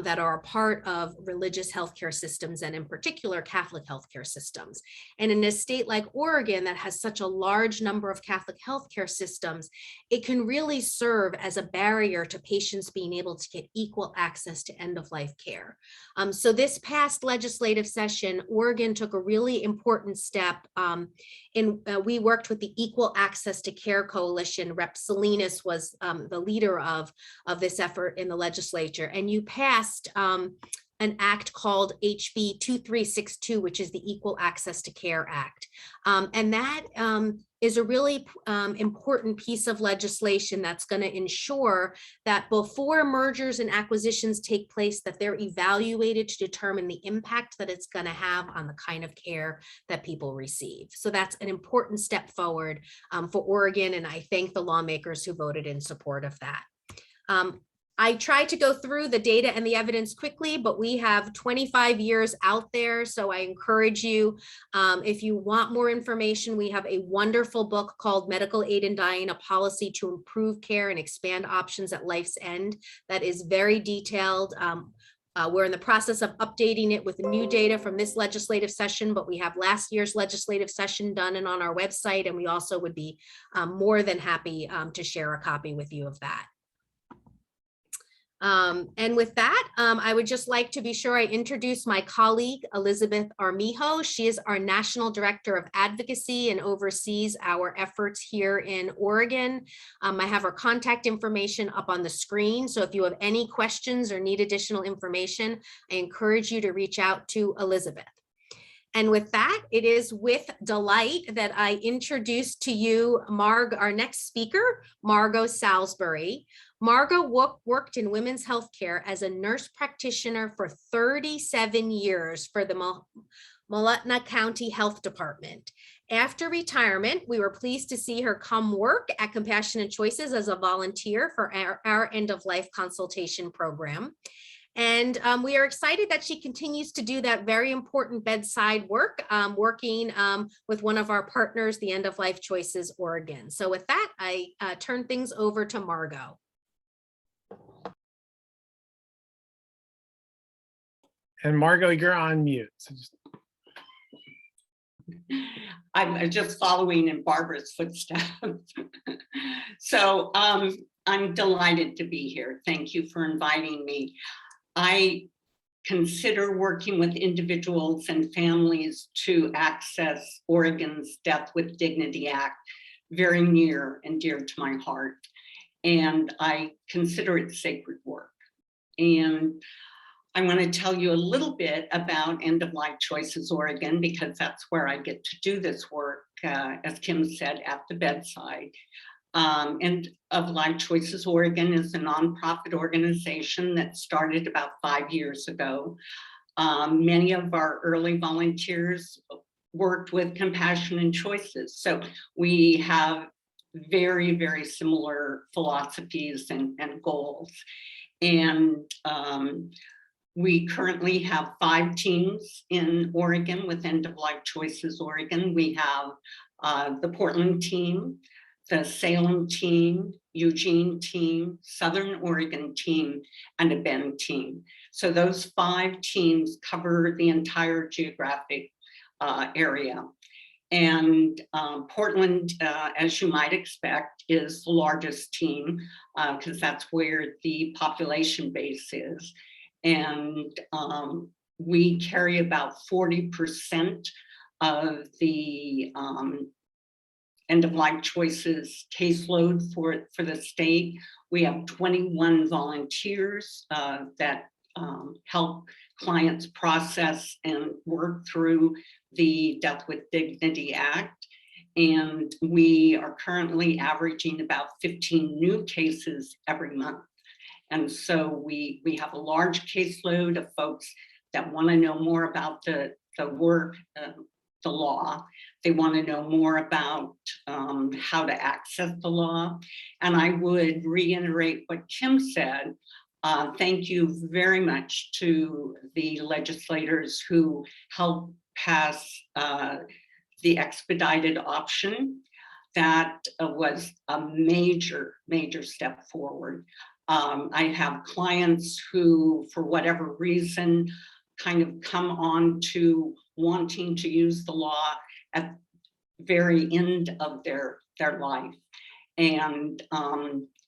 that are a part of religious healthcare systems, and in particular Catholic healthcare systems. And in a state like Oregon that has such a large number of Catholic healthcare systems, it can really serve as a barrier to patients being able to get equal access to end-of-life care. So this past legislative session, Oregon took a really important step. We worked with the Equal Access to Care Coalition. Rep. Salinas was the leader of this effort in the legislature, and you passed an act called HB 2362, which is the Equal Access to Care Act. And that is a really important piece of legislation that's going to ensure that before mergers and acquisitions take place, that they're evaluated to determine the impact that it's going to have on the kind of care that people receive. So that's an important step forward for Oregon, and I thank the lawmakers who voted in support of that. I tried to go through the data and the evidence quickly, but we have 25 years out there. So I encourage you, if you want more information, we have a wonderful book called Medical Aid in Dying, a Policy to Improve Care and Expand Options at Life's End that is very detailed. We're in the process of updating it with new data from this legislative session, but we have last year's legislative session done and on our website, and we also would be more than happy to share a copy with you of that. And with that, I would just like to be sure I introduce my colleague, Elizabeth Armijo. She is our National Director of Advocacy and oversees our efforts here in Oregon. I have her contact information up on the screen. So if you have any questions or need additional information, I encourage you to reach out to Elizabeth. And with that, it is with delight that I introduce to you our next speaker, Margot Salisbury. Margot worked in women's healthcare as a nurse practitioner for 37 years for the Multnomah County Health Department. After retirement, we were pleased to see her come work at Compassionate Choices as a volunteer for our end-of-life consultation program. And we are excited that she continues to do that very important bedside work, working with one of our partners, the End of Life Choices Oregon. So with that, I turn things over to Margot. And Margot, you're on mute. So I'm just following in Barbara's footsteps. So I'm delighted to be here. Thank you for inviting me. I consider working with individuals and families to access Oregon's Death with Dignity Act very near and dear to my heart. And I consider it sacred work. And I want to tell you a little bit about End of Life Choices Oregon, because that's where I get to do this work, as Kim said, at the bedside. End of Life Choices Oregon is a nonprofit organization that started about 5 years ago. Many of our early volunteers worked with Compassion and Choices. So we have very, very similar philosophies and goals. And we currently have 5 teams in Oregon with End of Life Choices Oregon. We have the Portland team, the Salem team, Eugene team, Southern Oregon team, and a Bend team. So those 5 teams cover the entire geographic area. And Portland, as you might expect, is the largest team because that's where the population base is. And we carry about 40% of the End of Life Choices caseload for the state. We have 21 volunteers that help clients process and work through the Death with Dignity Act. And we are currently averaging about 15 new cases every month. And so we have a large caseload of folks that want to know more about the work, the law. They want to know more about how to access the law. And I would reiterate what Kim said. Thank you very much to the legislators who helped pass the expedited option. That was a major, major step forward. I have clients who, for whatever reason, kind of come on to wanting to use the law at the very end of their life. And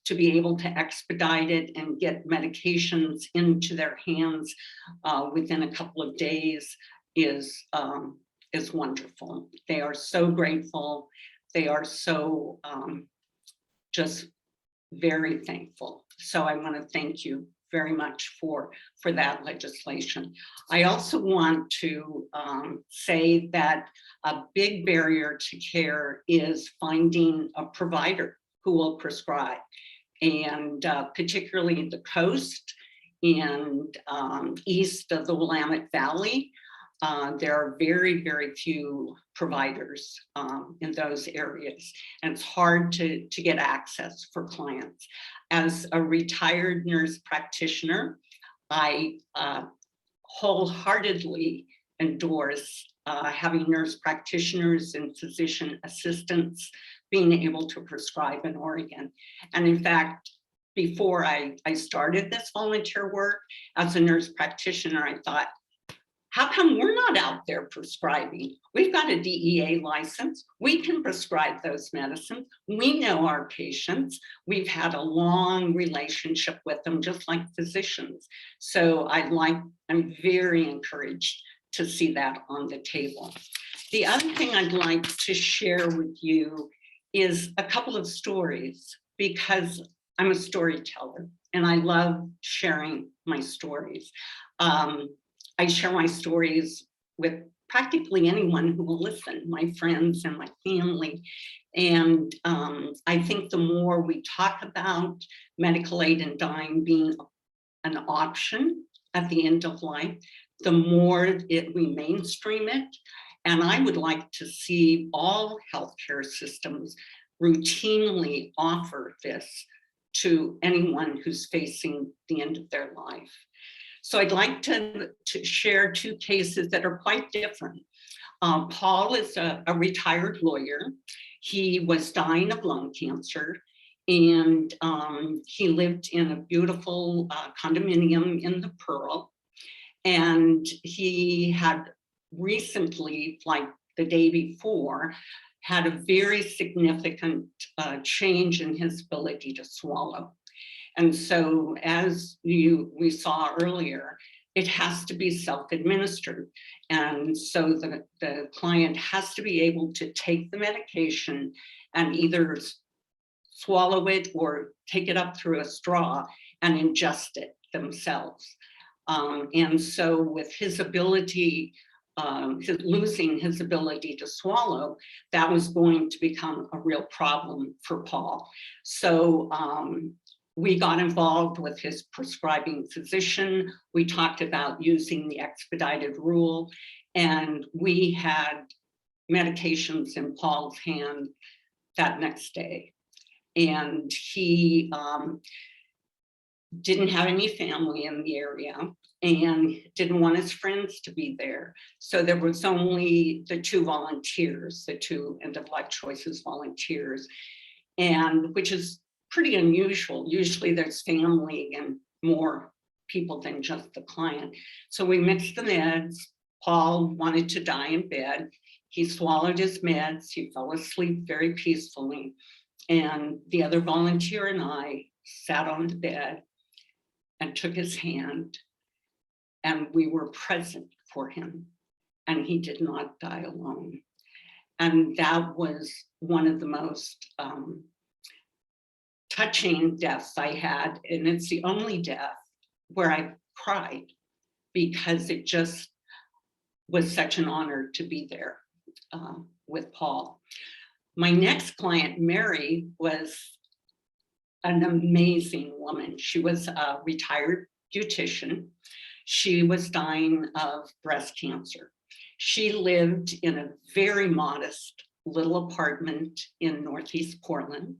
to be able to expedite it and get medications into their hands within a couple of days is wonderful. They are so grateful. They are so just very thankful. So I want to thank you very much for that legislation. I also want to say that a big barrier to care is finding a provider who will prescribe. And particularly the coast and east of the Willamette Valley, there are very, very few providers in those areas. And it's hard to get access for clients. As a retired nurse practitioner, I wholeheartedly endorse having nurse practitioners and physician assistants being able to prescribe in Oregon. And in fact, before I started this volunteer work as a nurse practitioner, I thought, how come we're not out there prescribing? We've got a DEA license. We can prescribe those medicines. We know our patients. We've had a long relationship with them, just like physicians. So I'm very encouraged to see that on the table. The other thing I'd like to share with you is a couple of stories, because I'm a storyteller and I love sharing my stories. I share my stories with practically anyone who will listen, my friends and my family. And I think the more we talk about medical aid and dying being an option at the end of life, the more we mainstream it. And I would like to see all healthcare systems routinely offer this to anyone who's facing the end of their life. So I'd like to share two cases that are quite different. Paul is a retired lawyer. He was dying of lung cancer, and he lived in a beautiful condominium in the Pearl. And he had recently, like the day before, had a very significant change in his ability to swallow. And so, as we saw earlier, it has to be self-administered. And so the client has to be able to take the medication and either swallow it or take it up through a straw and ingest it themselves. And so with his ability, losing his ability to swallow, that was going to become a real problem for Paul. So we got involved with his prescribing physician. We talked about using the expedited rule, and we had medications in Paul's hand that next day. And he didn't have any family in the area and didn't want his friends to be there. So there was only the two volunteers, the two End of Life Choices volunteers, and which is pretty unusual. Usually there's family and more people than just the client. So we mixed the meds. Paul wanted to die in bed. He swallowed his meds. He fell asleep very peacefully. And the other volunteer and I sat on the bed and took his hand, and we were present for him, and he did not die alone. And that was one of the most touching deaths I had, and it's the only death where I cried, because it just was such an honor to be there with Paul. My next client, Mary, was an amazing woman. She was a retired beautician. She was dying of breast cancer. She lived in a very modest little apartment in Northeast Portland.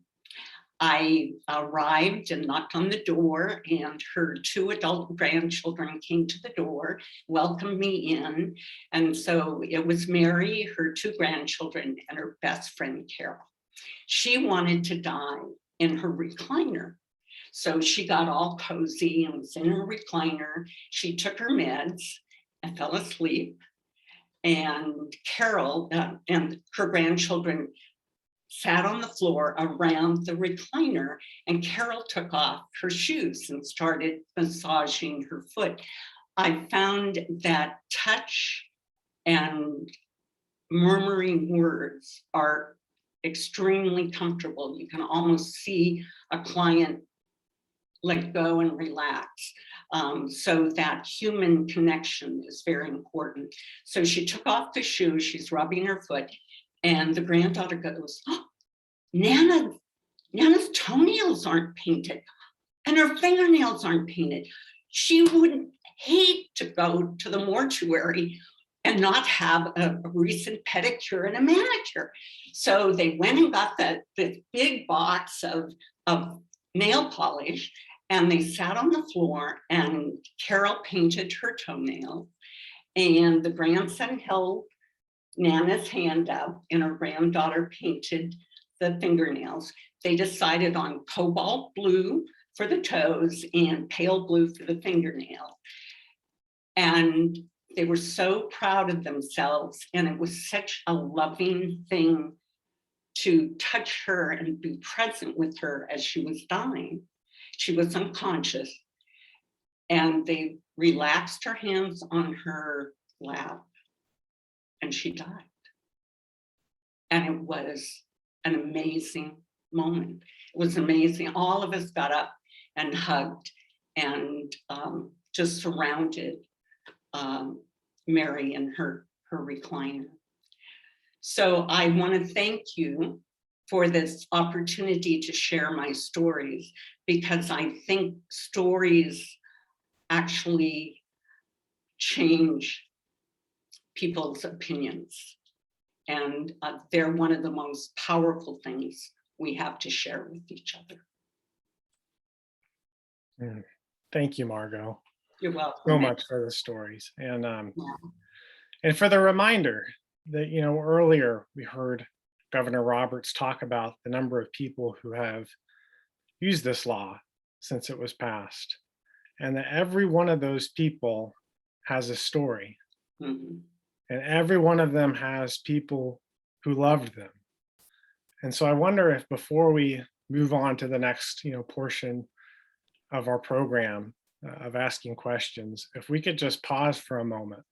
I arrived and knocked on the door, and her two adult grandchildren came to the door, welcomed me in. And so it was Mary, her two grandchildren, and her best friend, Carol. She wanted to die in her recliner. So she got all cozy and was in her recliner. She took her meds and fell asleep. And Carol and her grandchildren sat on the floor around the recliner, and Carol took off her shoes and started massaging her foot. I found that touch and murmuring words are extremely comfortable. You can almost see a client let go and relax. So that human connection is very important. So she took off the shoes, she's rubbing her foot, and the granddaughter goes, "Oh, Nana's toenails aren't painted and her fingernails aren't painted. She would hate to go to the mortuary and not have a recent pedicure and a manicure." So they went and got the big box of nail polish, and they sat on the floor, and Carol painted her toenail, and the grandson held Nana's hand up, and her granddaughter painted the fingernails. They decided on cobalt blue for the toes and pale blue for the fingernail. And they were so proud of themselves, and it was such a loving thing to touch her and be present with her as she was dying. She was unconscious, and they relaxed her hands on her lap, and she died. And it was an amazing moment. It was amazing. All of us got up and hugged and just surrounded Mary in her recliner. So I want to thank you for this opportunity to share my stories, because I think stories actually change people's opinions. And they're one of the most powerful things we have to share with each other. Thank you, Margot. You're welcome. so much for the stories. Yeah. And for the reminder that, earlier we heard Governor Roberts talk about the number of people who have used this law since it was passed, and that every one of those people has a story, Mhm. and every one of them has people who loved them. And so I wonder if before we move on to the next, portion of our program of asking questions, if we could just pause for a moment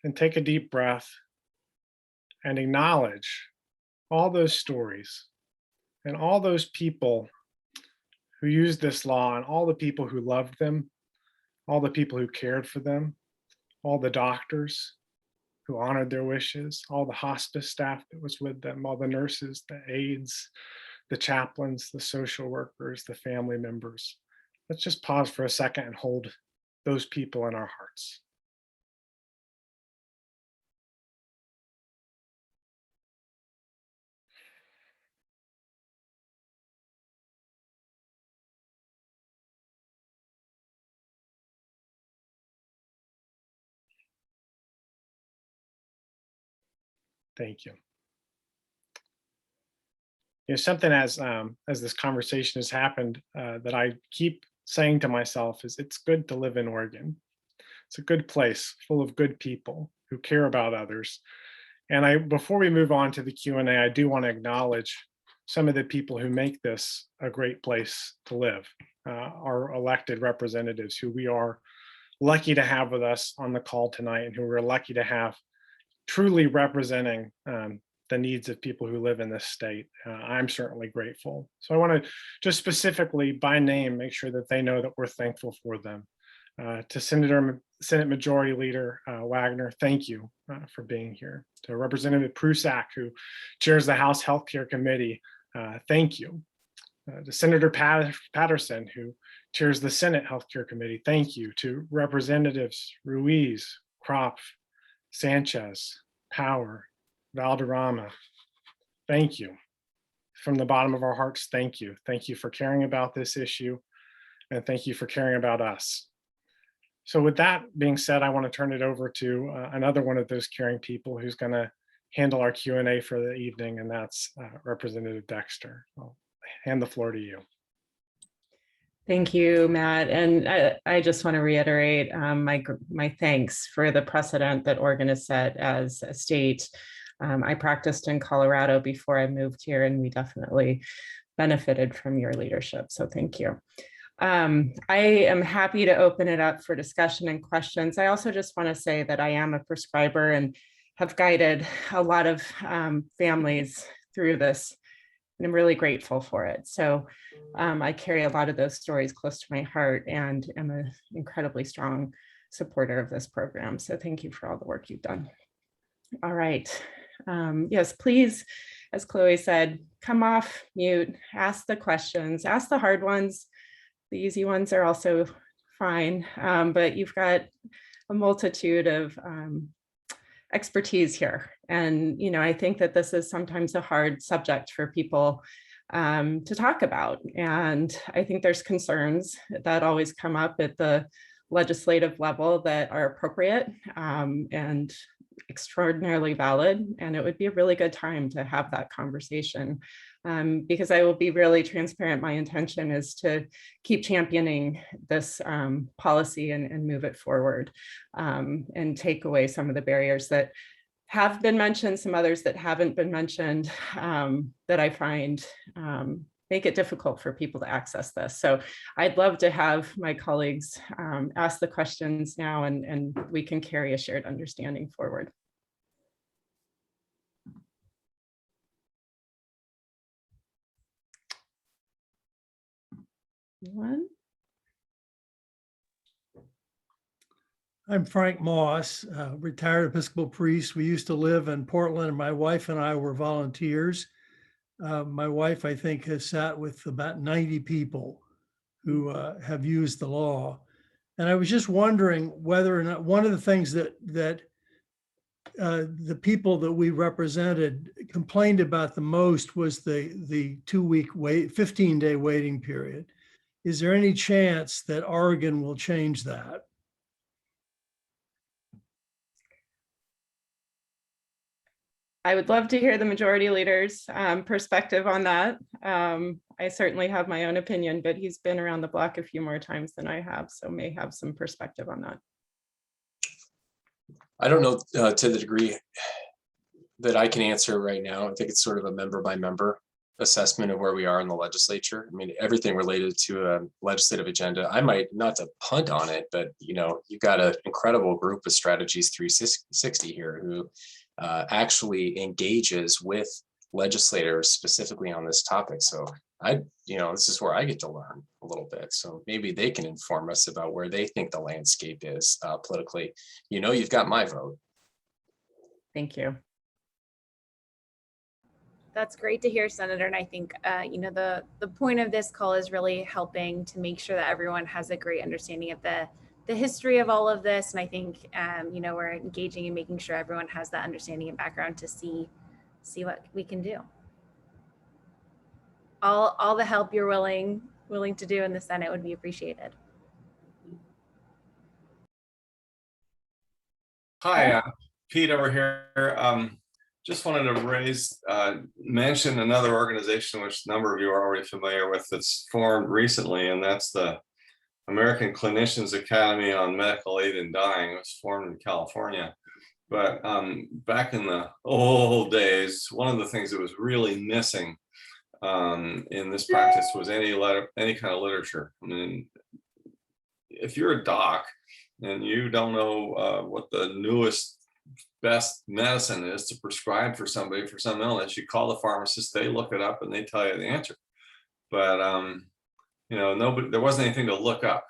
and take a deep breath and acknowledge all those stories and all those people who used this law and all the people who loved them, all the people who cared for them, all the doctors who honored their wishes, all the hospice staff that was with them, all the nurses, the aides, the chaplains, the social workers, the family members. Let's just pause for a second and hold those people in our hearts. Thank you. Something as this conversation has happened that I keep saying to myself is it's good to live in Oregon. It's a good place full of good people who care about others. And before we move on to the Q&A, I do want to acknowledge some of the people who make this a great place to live, our elected representatives who we are lucky to have with us on the call tonight and who we're lucky to have truly representing the needs of people who live in this state. I'm certainly grateful. So I want to just specifically by name make sure that they know that we're thankful for them. To Senate Majority Leader Wagner, thank you for being here. To Representative Prusak, who chairs the House Healthcare Committee, thank you. To Senator Patterson, who chairs the Senate Healthcare Committee, thank you. To Representatives Ruiz, Kropf, Sanchez, Power, Valderrama, thank you. From the bottom of our hearts, thank you. Thank you for caring about this issue, and thank you for caring about us. So with that being said, I want to turn it over to another one of those caring people who's going to handle our Q&A for the evening, and that's Representative Dexter. I'll hand the floor to you. Thank you, Matt. And I just want to reiterate my thanks for the precedent that Oregon has set as a state. I practiced in Colorado before I moved here, and we definitely benefited from your leadership. So thank you. I am happy to open it up for discussion and questions. I also just want to say that I am a prescriber and have guided a lot of families through this, and I'm really grateful for it. So I carry a lot of those stories close to my heart and am an incredibly strong supporter of this program. So thank you for all the work you've done. All right. Yes, please, as Chloe said, come off mute, ask the questions, ask the hard ones. The easy ones are also fine, but you've got a multitude of expertise here. And, I think that this is sometimes a hard subject for people to talk about. And I think there's concerns that always come up at the legislative level that are appropriate and extraordinarily valid. And it would be a really good time to have that conversation. Because I will be really transparent. My intention is to keep championing this policy and move it forward and take away some of the barriers that have been mentioned, some others that haven't been mentioned that I find make it difficult for people to access this. So I'd love to have my colleagues ask the questions now and we can carry a shared understanding forward. One. I'm Frank Moss, retired Episcopal priest. We used to live in Portland, and my wife and I were volunteers. My wife, I think, has sat with about 90 people who have used the law. And I was just wondering whether or not one of the things that the people that we represented complained about the most was the 2-week wait, 15-day waiting period. Is there any chance that Oregon will change that? I would love to hear the majority leader's perspective on that. I certainly have my own opinion, but he's been around the block a few more times than I have, so may have some perspective on that. I don't know to the degree that I can answer right now. I think it's sort of a member by member assessment of where we are in the legislature. I mean, everything related to a legislative agenda, I might, not to punt on it, but you know, you've got an incredible group of Strategies 360 here who actually engages with legislators specifically on this topic. So this is where I get to learn a little bit. So maybe they can inform us about where they think the landscape is politically. You've got my vote. Thank you. That's great to hear, Senator. And I think, the point of this call is really helping to make sure that everyone has a great understanding of the history of all of this. And I think, we're engaging and making sure everyone has that understanding and background to see what we can do. All the help you're willing to do in the Senate would be appreciated. Hi, Pete over here. Just wanted to mention another organization which a number of you are already familiar with that's formed recently, and that's the American Clinicians Academy on Medical Aid in Dying. It was formed in California. But back in the old days, one of the things that was really missing in this practice was any kind of literature. I mean, if you're a doc and you don't know what the newest best medicine is to prescribe for somebody for some illness, you call the pharmacist, they look it up and they tell you the answer. But there wasn't anything to look up.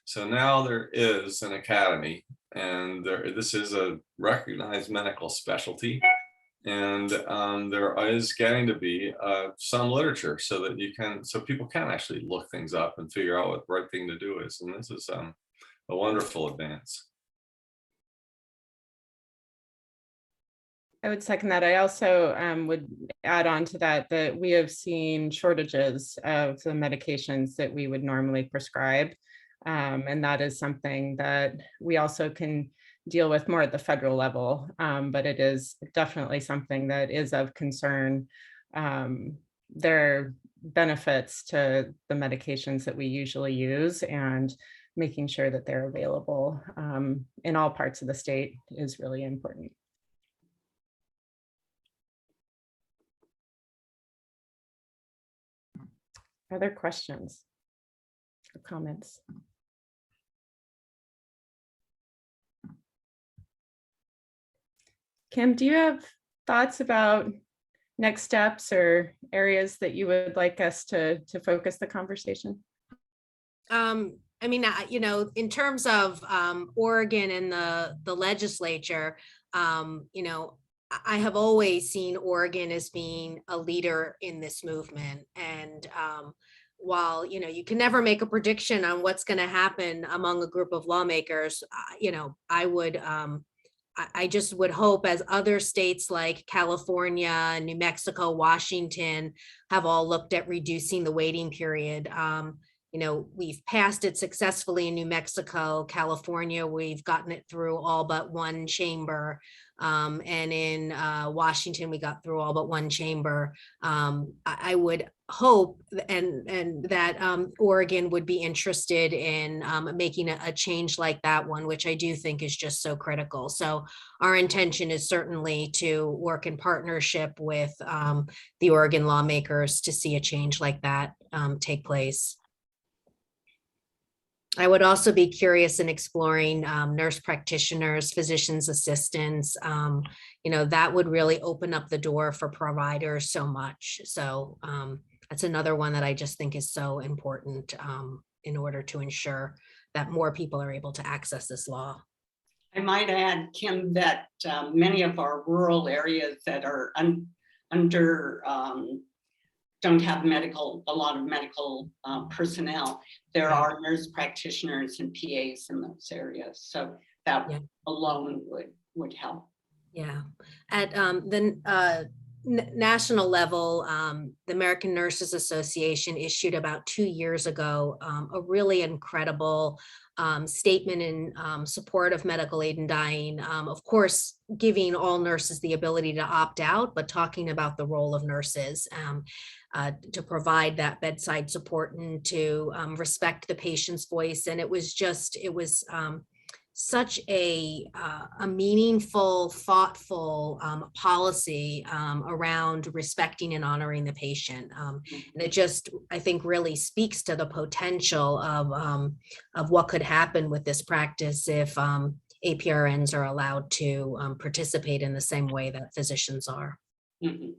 So now there is an academy, and this is a recognized medical specialty, and there is getting to be some literature so that people can actually look things up and figure out what the right thing to do is. And this is a wonderful advance. I would second that. I also would add on to that we have seen shortages of the medications that we would normally prescribe. And that is something that we also can deal with more at the federal level, but it is definitely something that is of concern. There are benefits to the medications that we usually use, and making sure that they're available in all parts of the state is really important. Other questions or comments? Kim, do you have thoughts about next steps or areas that you would like us to focus the conversation? In terms of Oregon and the legislature, I have always seen Oregon as being a leader in this movement. And while, you can never make a prediction on what's going to happen among a group of lawmakers, I just would hope, as other states like California, New Mexico, Washington have all looked at reducing the waiting period. We've passed it successfully in New Mexico. California, we've gotten it through all but one chamber. And in Washington, we got through all but one chamber. I would hope and that Oregon would be interested in making a change like that one, which I do think is just so critical. So our intention is certainly to work in partnership with the Oregon lawmakers to see a change like that take place. I would also be curious in exploring nurse practitioners, physicians assistants. That would really open up the door for providers so much. So that's another one that I just think is so important in order to ensure that more people are able to access this law. I might add, Kim, that many of our rural areas that are don't have a lot of medical personnel, there are nurse practitioners and PAs in those areas. So that alone would help. Yeah. At the national level, the American Nurses Association issued about 2 years ago a really incredible statement in support of medical aid in dying. Of course, giving all nurses the ability to opt out, but talking about the role of nurses to provide that bedside support and to respect the patient's voice. And it was such a meaningful, thoughtful policy around respecting and honoring the patient. And it just, I think, really speaks to the potential of what could happen with this practice if APRNs are allowed to participate in the same way that physicians are. Mhm.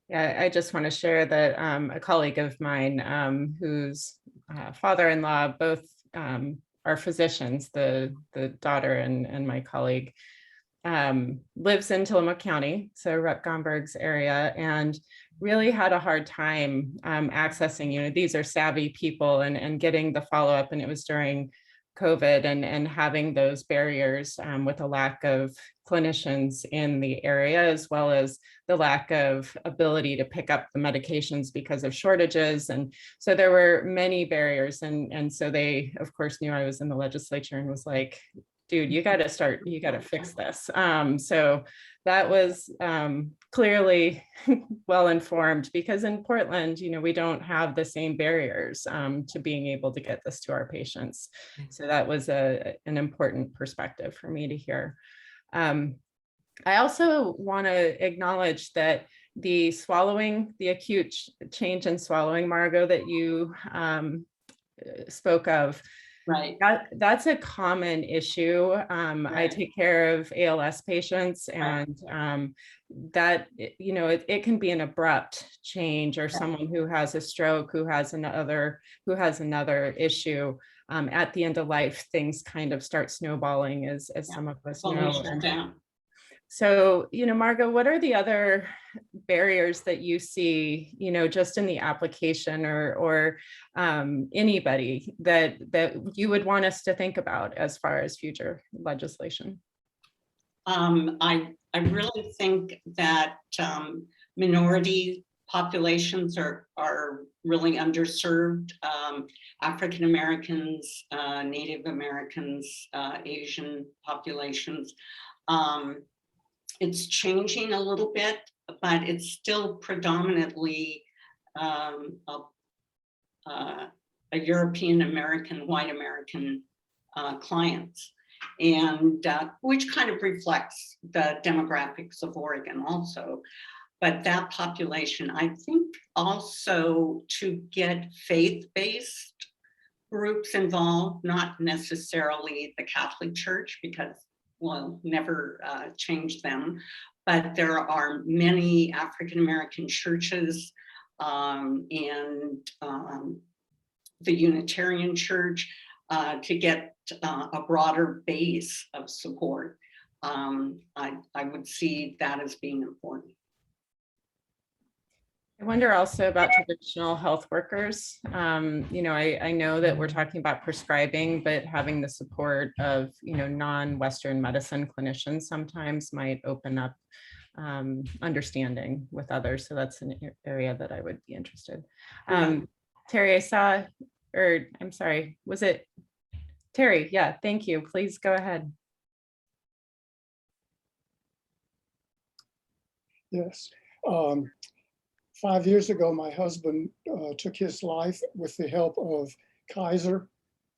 Yeah, I just want to share that a colleague of mine whose father-in-law both are physicians, the daughter and my colleague lives in Tillamook County, so Rep. Gomberg's area, and really had a hard time accessing, these are savvy people and getting the follow-up. And it was during COVID and having those barriers with a lack of clinicians in the area, as well as the lack of ability to pick up the medications because of shortages. And so there were many barriers. And so they, of course, knew I was in the legislature and was like, dude, you got to fix this. So that was clearly well informed, because in Portland, we don't have the same barriers to being able to get this to our patients. So that was an important perspective for me to hear. I also want to acknowledge that the acute change in swallowing, Margot, that you spoke of, Right. That's a common issue. I take care of ALS patients, and that, it can be an abrupt change, or someone who has a stroke, who has another issue. At the end of life, things kind of start snowballing, as some of us know. So, Margot, what are the other barriers that you see, just in the application, or anybody that you would want us to think about as far as future legislation? I really think that minority populations are really underserved. African Americans, Native Americans, Asian populations. It's changing a little bit, but it's still predominantly a European American, white American clients, and which kind of reflects the demographics of Oregon also. But that population, I think, also to get faith-based groups involved, not necessarily the Catholic Church, because we'll never change them, but there are many African American churches and the Unitarian Church to get a broader base of support. I would see that as being important. I wonder also about traditional health workers. I know that we're talking about prescribing, but having the support of, non-Western medicine clinicians sometimes might open up understanding with others. So that's an area that I would be interested. Terry, I'm sorry, was it Terry? Yeah, thank you. Please go ahead. Yes. 5 years ago, my husband took his life with the help of Kaiser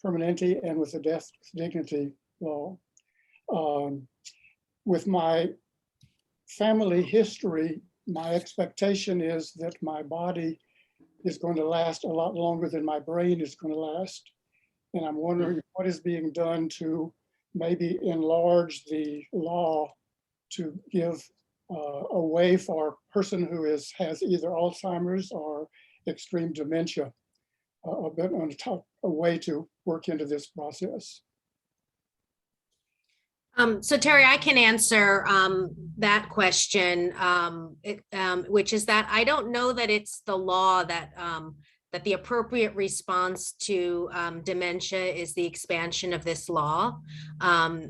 Permanente and with the death dignity law. With my family history, my expectation is that my body is going to last a lot longer than my brain is going to last. And I'm wondering what is being done to maybe enlarge the law to give a way for a person who has either Alzheimer's or extreme dementia, a way to work into this process. So Terry, I can answer that question, which is that I don't know that it's the law that that the appropriate response to dementia is the expansion of this law.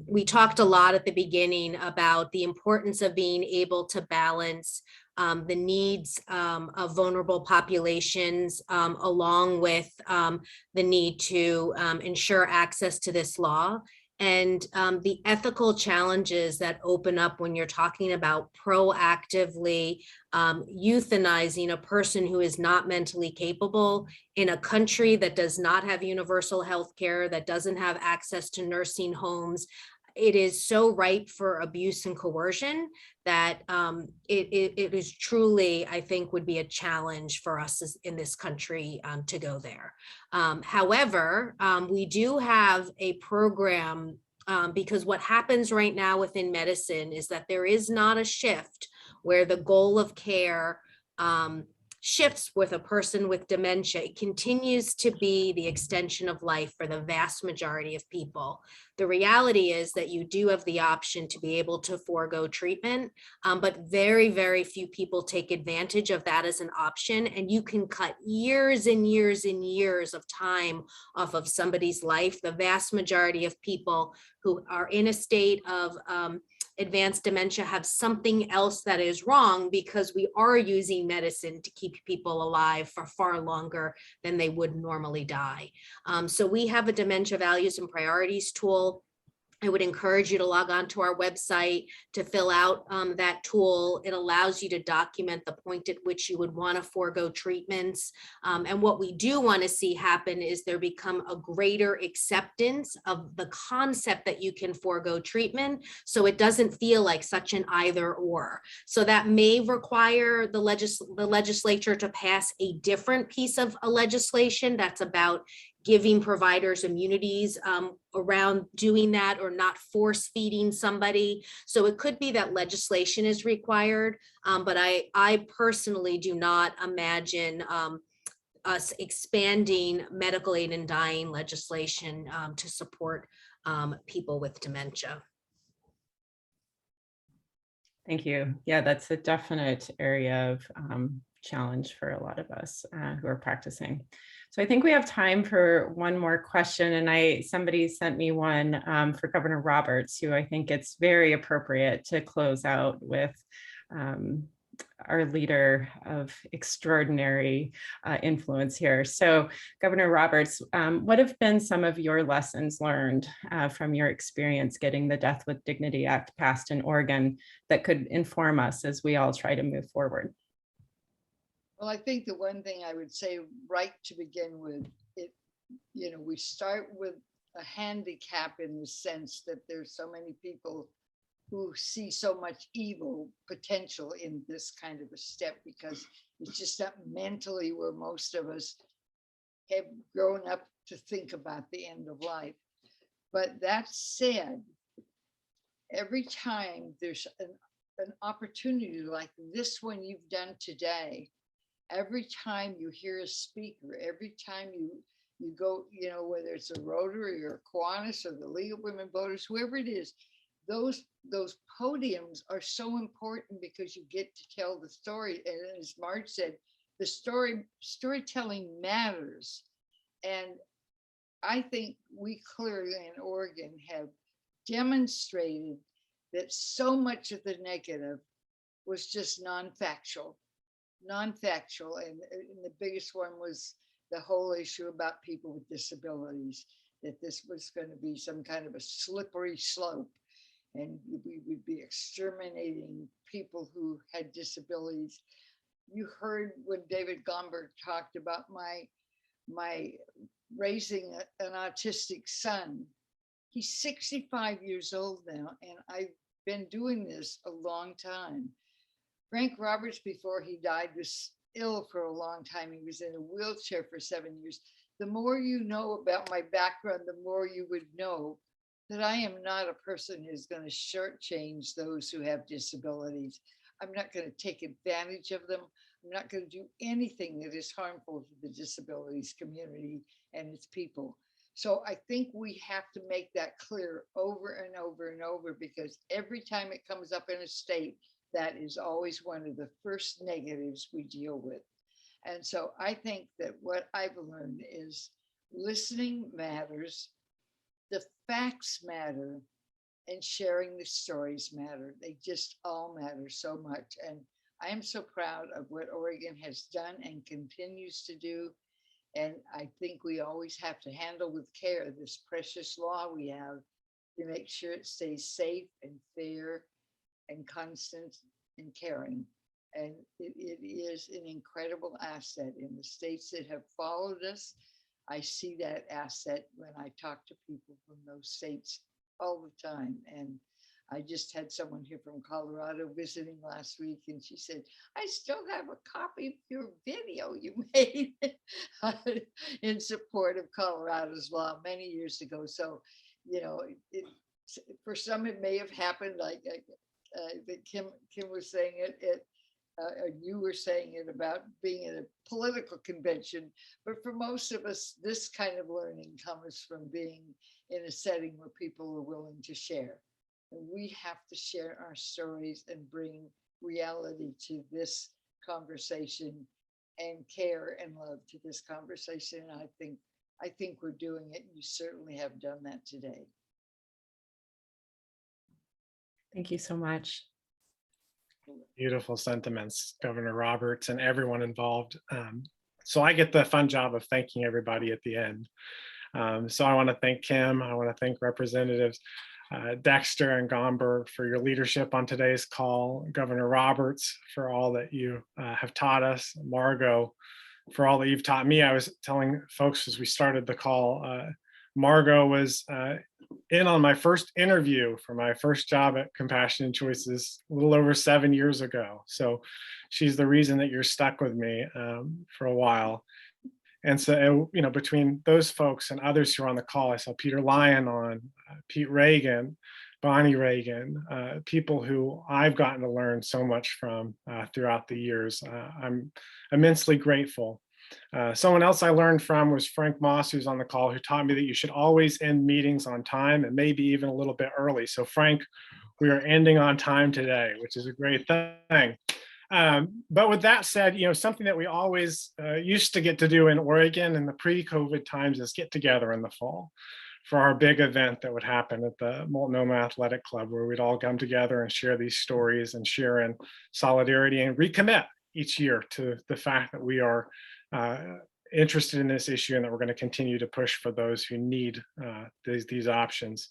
We talked a lot at the beginning about the importance of being able to balance the needs of vulnerable populations along with the need to ensure access to this law. And the ethical challenges that open up when you're talking about proactively euthanizing a person who is not mentally capable in a country that does not have universal health care, that doesn't have access to nursing homes. It is so ripe for abuse and coercion that it is truly, I think, would be a challenge for us in this country to go there. However, we do have a program because what happens right now within medicine is that there is not a shift where the goal of care shifts with a person with dementia. It continues to be the extension of life for the vast majority of people. The reality is that you do have the option to be able to forego treatment, but very, very few people take advantage of that as an option. And you can cut years and years and years of time off of somebody's life. The vast majority of people who are in a state of advanced dementia have something else that is wrong, because we are using medicine to keep people alive for far longer than they would normally die. So we have a dementia values and priorities tool. I would encourage you to log on to our website to fill out that tool. It allows you to document the point at which you would want to forego treatments. And what we do want to see happen is there become a greater acceptance of the concept that you can forego treatment, so it doesn't feel like such an either or. So that may require the legislature to pass a different piece of legislation that's about giving providers immunities around doing that, or not force feeding somebody. So it could be that legislation is required, but I personally do not imagine us expanding medical aid in dying legislation to support people with dementia. Thank you. Yeah, that's a definite area of challenge for a lot of us who are practicing. So I think we have time for one more question, and somebody sent me one for Governor Roberts, who I think it's very appropriate to close out with our leader of extraordinary influence here. So Governor Roberts, what have been some of your lessons learned from your experience getting the Death with Dignity Act passed in Oregon that could inform us as we all try to move forward? Well, I think the one thing I would say right to begin with, we start with a handicap in the sense that there's so many people who see so much evil potential in this kind of a step, because it's just not mentally where most of us have grown up to think about the end of life. But that said, every time there's an opportunity like this one you've done today, every time you hear a speaker, every time you go, whether it's a Rotary or Kiwanis or the League of Women Voters, whoever it is, those podiums are so important because you get to tell the story. And as Marge said, the storytelling matters. And I think we clearly in Oregon have demonstrated that so much of the negative was just non-factual. And the biggest one was the whole issue about people with disabilities, that this was going to be some kind of a slippery slope, and we would be exterminating people who had disabilities. You heard when David Gomberg talked about my raising an autistic son. He's 65 years old now, and I've been doing this a long time. Frank Roberts, before he died, was ill for a long time. He was in a wheelchair for 7 years. The more you know about my background, the more you would know that I am not a person who's going to shortchange those who have disabilities. I'm not going to take advantage of them. I'm not going to do anything that is harmful to the disabilities community and its people. So I think we have to make that clear over and over and over, because every time it comes up in a state, that is always one of the first negatives we deal with. And so I think that what I've learned is listening matters, the facts matter, and sharing the stories matter. They just all matter so much. And I am so proud of what Oregon has done and continues to do. And I think we always have to handle with care this precious law we have to make sure it stays safe and fair and constant and caring. And it is an incredible asset in the states that have followed us. I see that asset when I talk to people from those states all the time. And I just had someone here from Colorado visiting last week, and she said, I still have a copy of your video you made in support of Colorado's law many years ago. So, you know, for some, it may have happened like that Kim was saying you were saying it about being in a political convention, but for most of us, this kind of learning comes from being in a setting where people are willing to share. And we have to share our stories and bring reality to this conversation and care and love to this conversation. And I think we're doing it. You certainly have done that today. Thank you so much. Beautiful sentiments, Governor Roberts, and everyone involved. So I get the fun job of thanking everybody at the end. So I want to thank Kim. I want to thank Representatives Dexter and Gomberg for your leadership on today's call, Governor Roberts for all that you have taught us, Margot for all that you've taught me. I was telling folks as we started the call, Margot was in on my first interview for my first job at Compassionate Choices a little over 7 years ago. So she's the reason that you're stuck with me for a while. And so, you know, between those folks and others who are on the call, I saw Peter Lyon on, Pete Reagan, Bonnie Reagan, people who I've gotten to learn so much from throughout the years. I'm immensely grateful. Someone else I learned from was Frank Moss, who's on the call, who taught me that you should always end meetings on time and maybe even a little bit early. So Frank, we are ending on time today, which is a great thing. But with that said, you know, something that we always used to get to do in Oregon in the pre-COVID times is get together in the fall for our big event that would happen at the Multnomah Athletic Club, where we'd all come together and share these stories and share in solidarity and recommit each year to the fact that we are interested in this issue and that we're going to continue to push for those who need these options.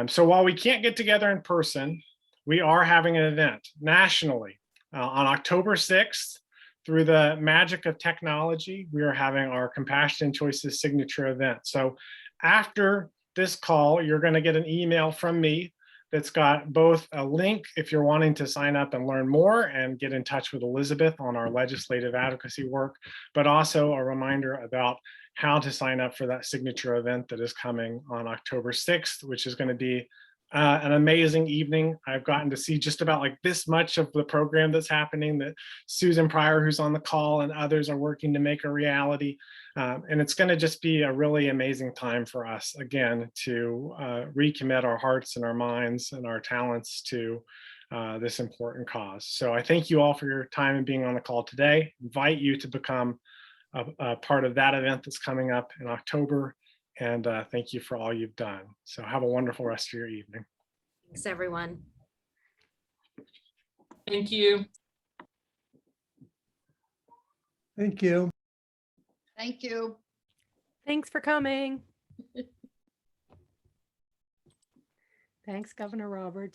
So while we can't get together in person, we are having an event nationally on October 6th. Through the magic of technology, we are having our Compassionate Choices signature event. So after this call, you're going to get an email from me that's got both a link if you're wanting to sign up and learn more and get in touch with Elizabeth on our legislative advocacy work, but also a reminder about how to sign up for that signature event that is coming on October 6th, which is going to be an amazing evening. I've gotten to see just about like this much of the program that's happening that Susan Pryor, who's on the call, and others are working to make a reality. And it's going to just be a really amazing time for us, again, to recommit our hearts and our minds and our talents to this important cause. So I thank you all for your time and being on the call today. Invite you to become a part of that event that's coming up in October. And thank you for all you've done. So have a wonderful rest of your evening. Thanks, everyone. Thank you. Thank you. Thank you. Thanks for coming. Thanks, Governor Roberts.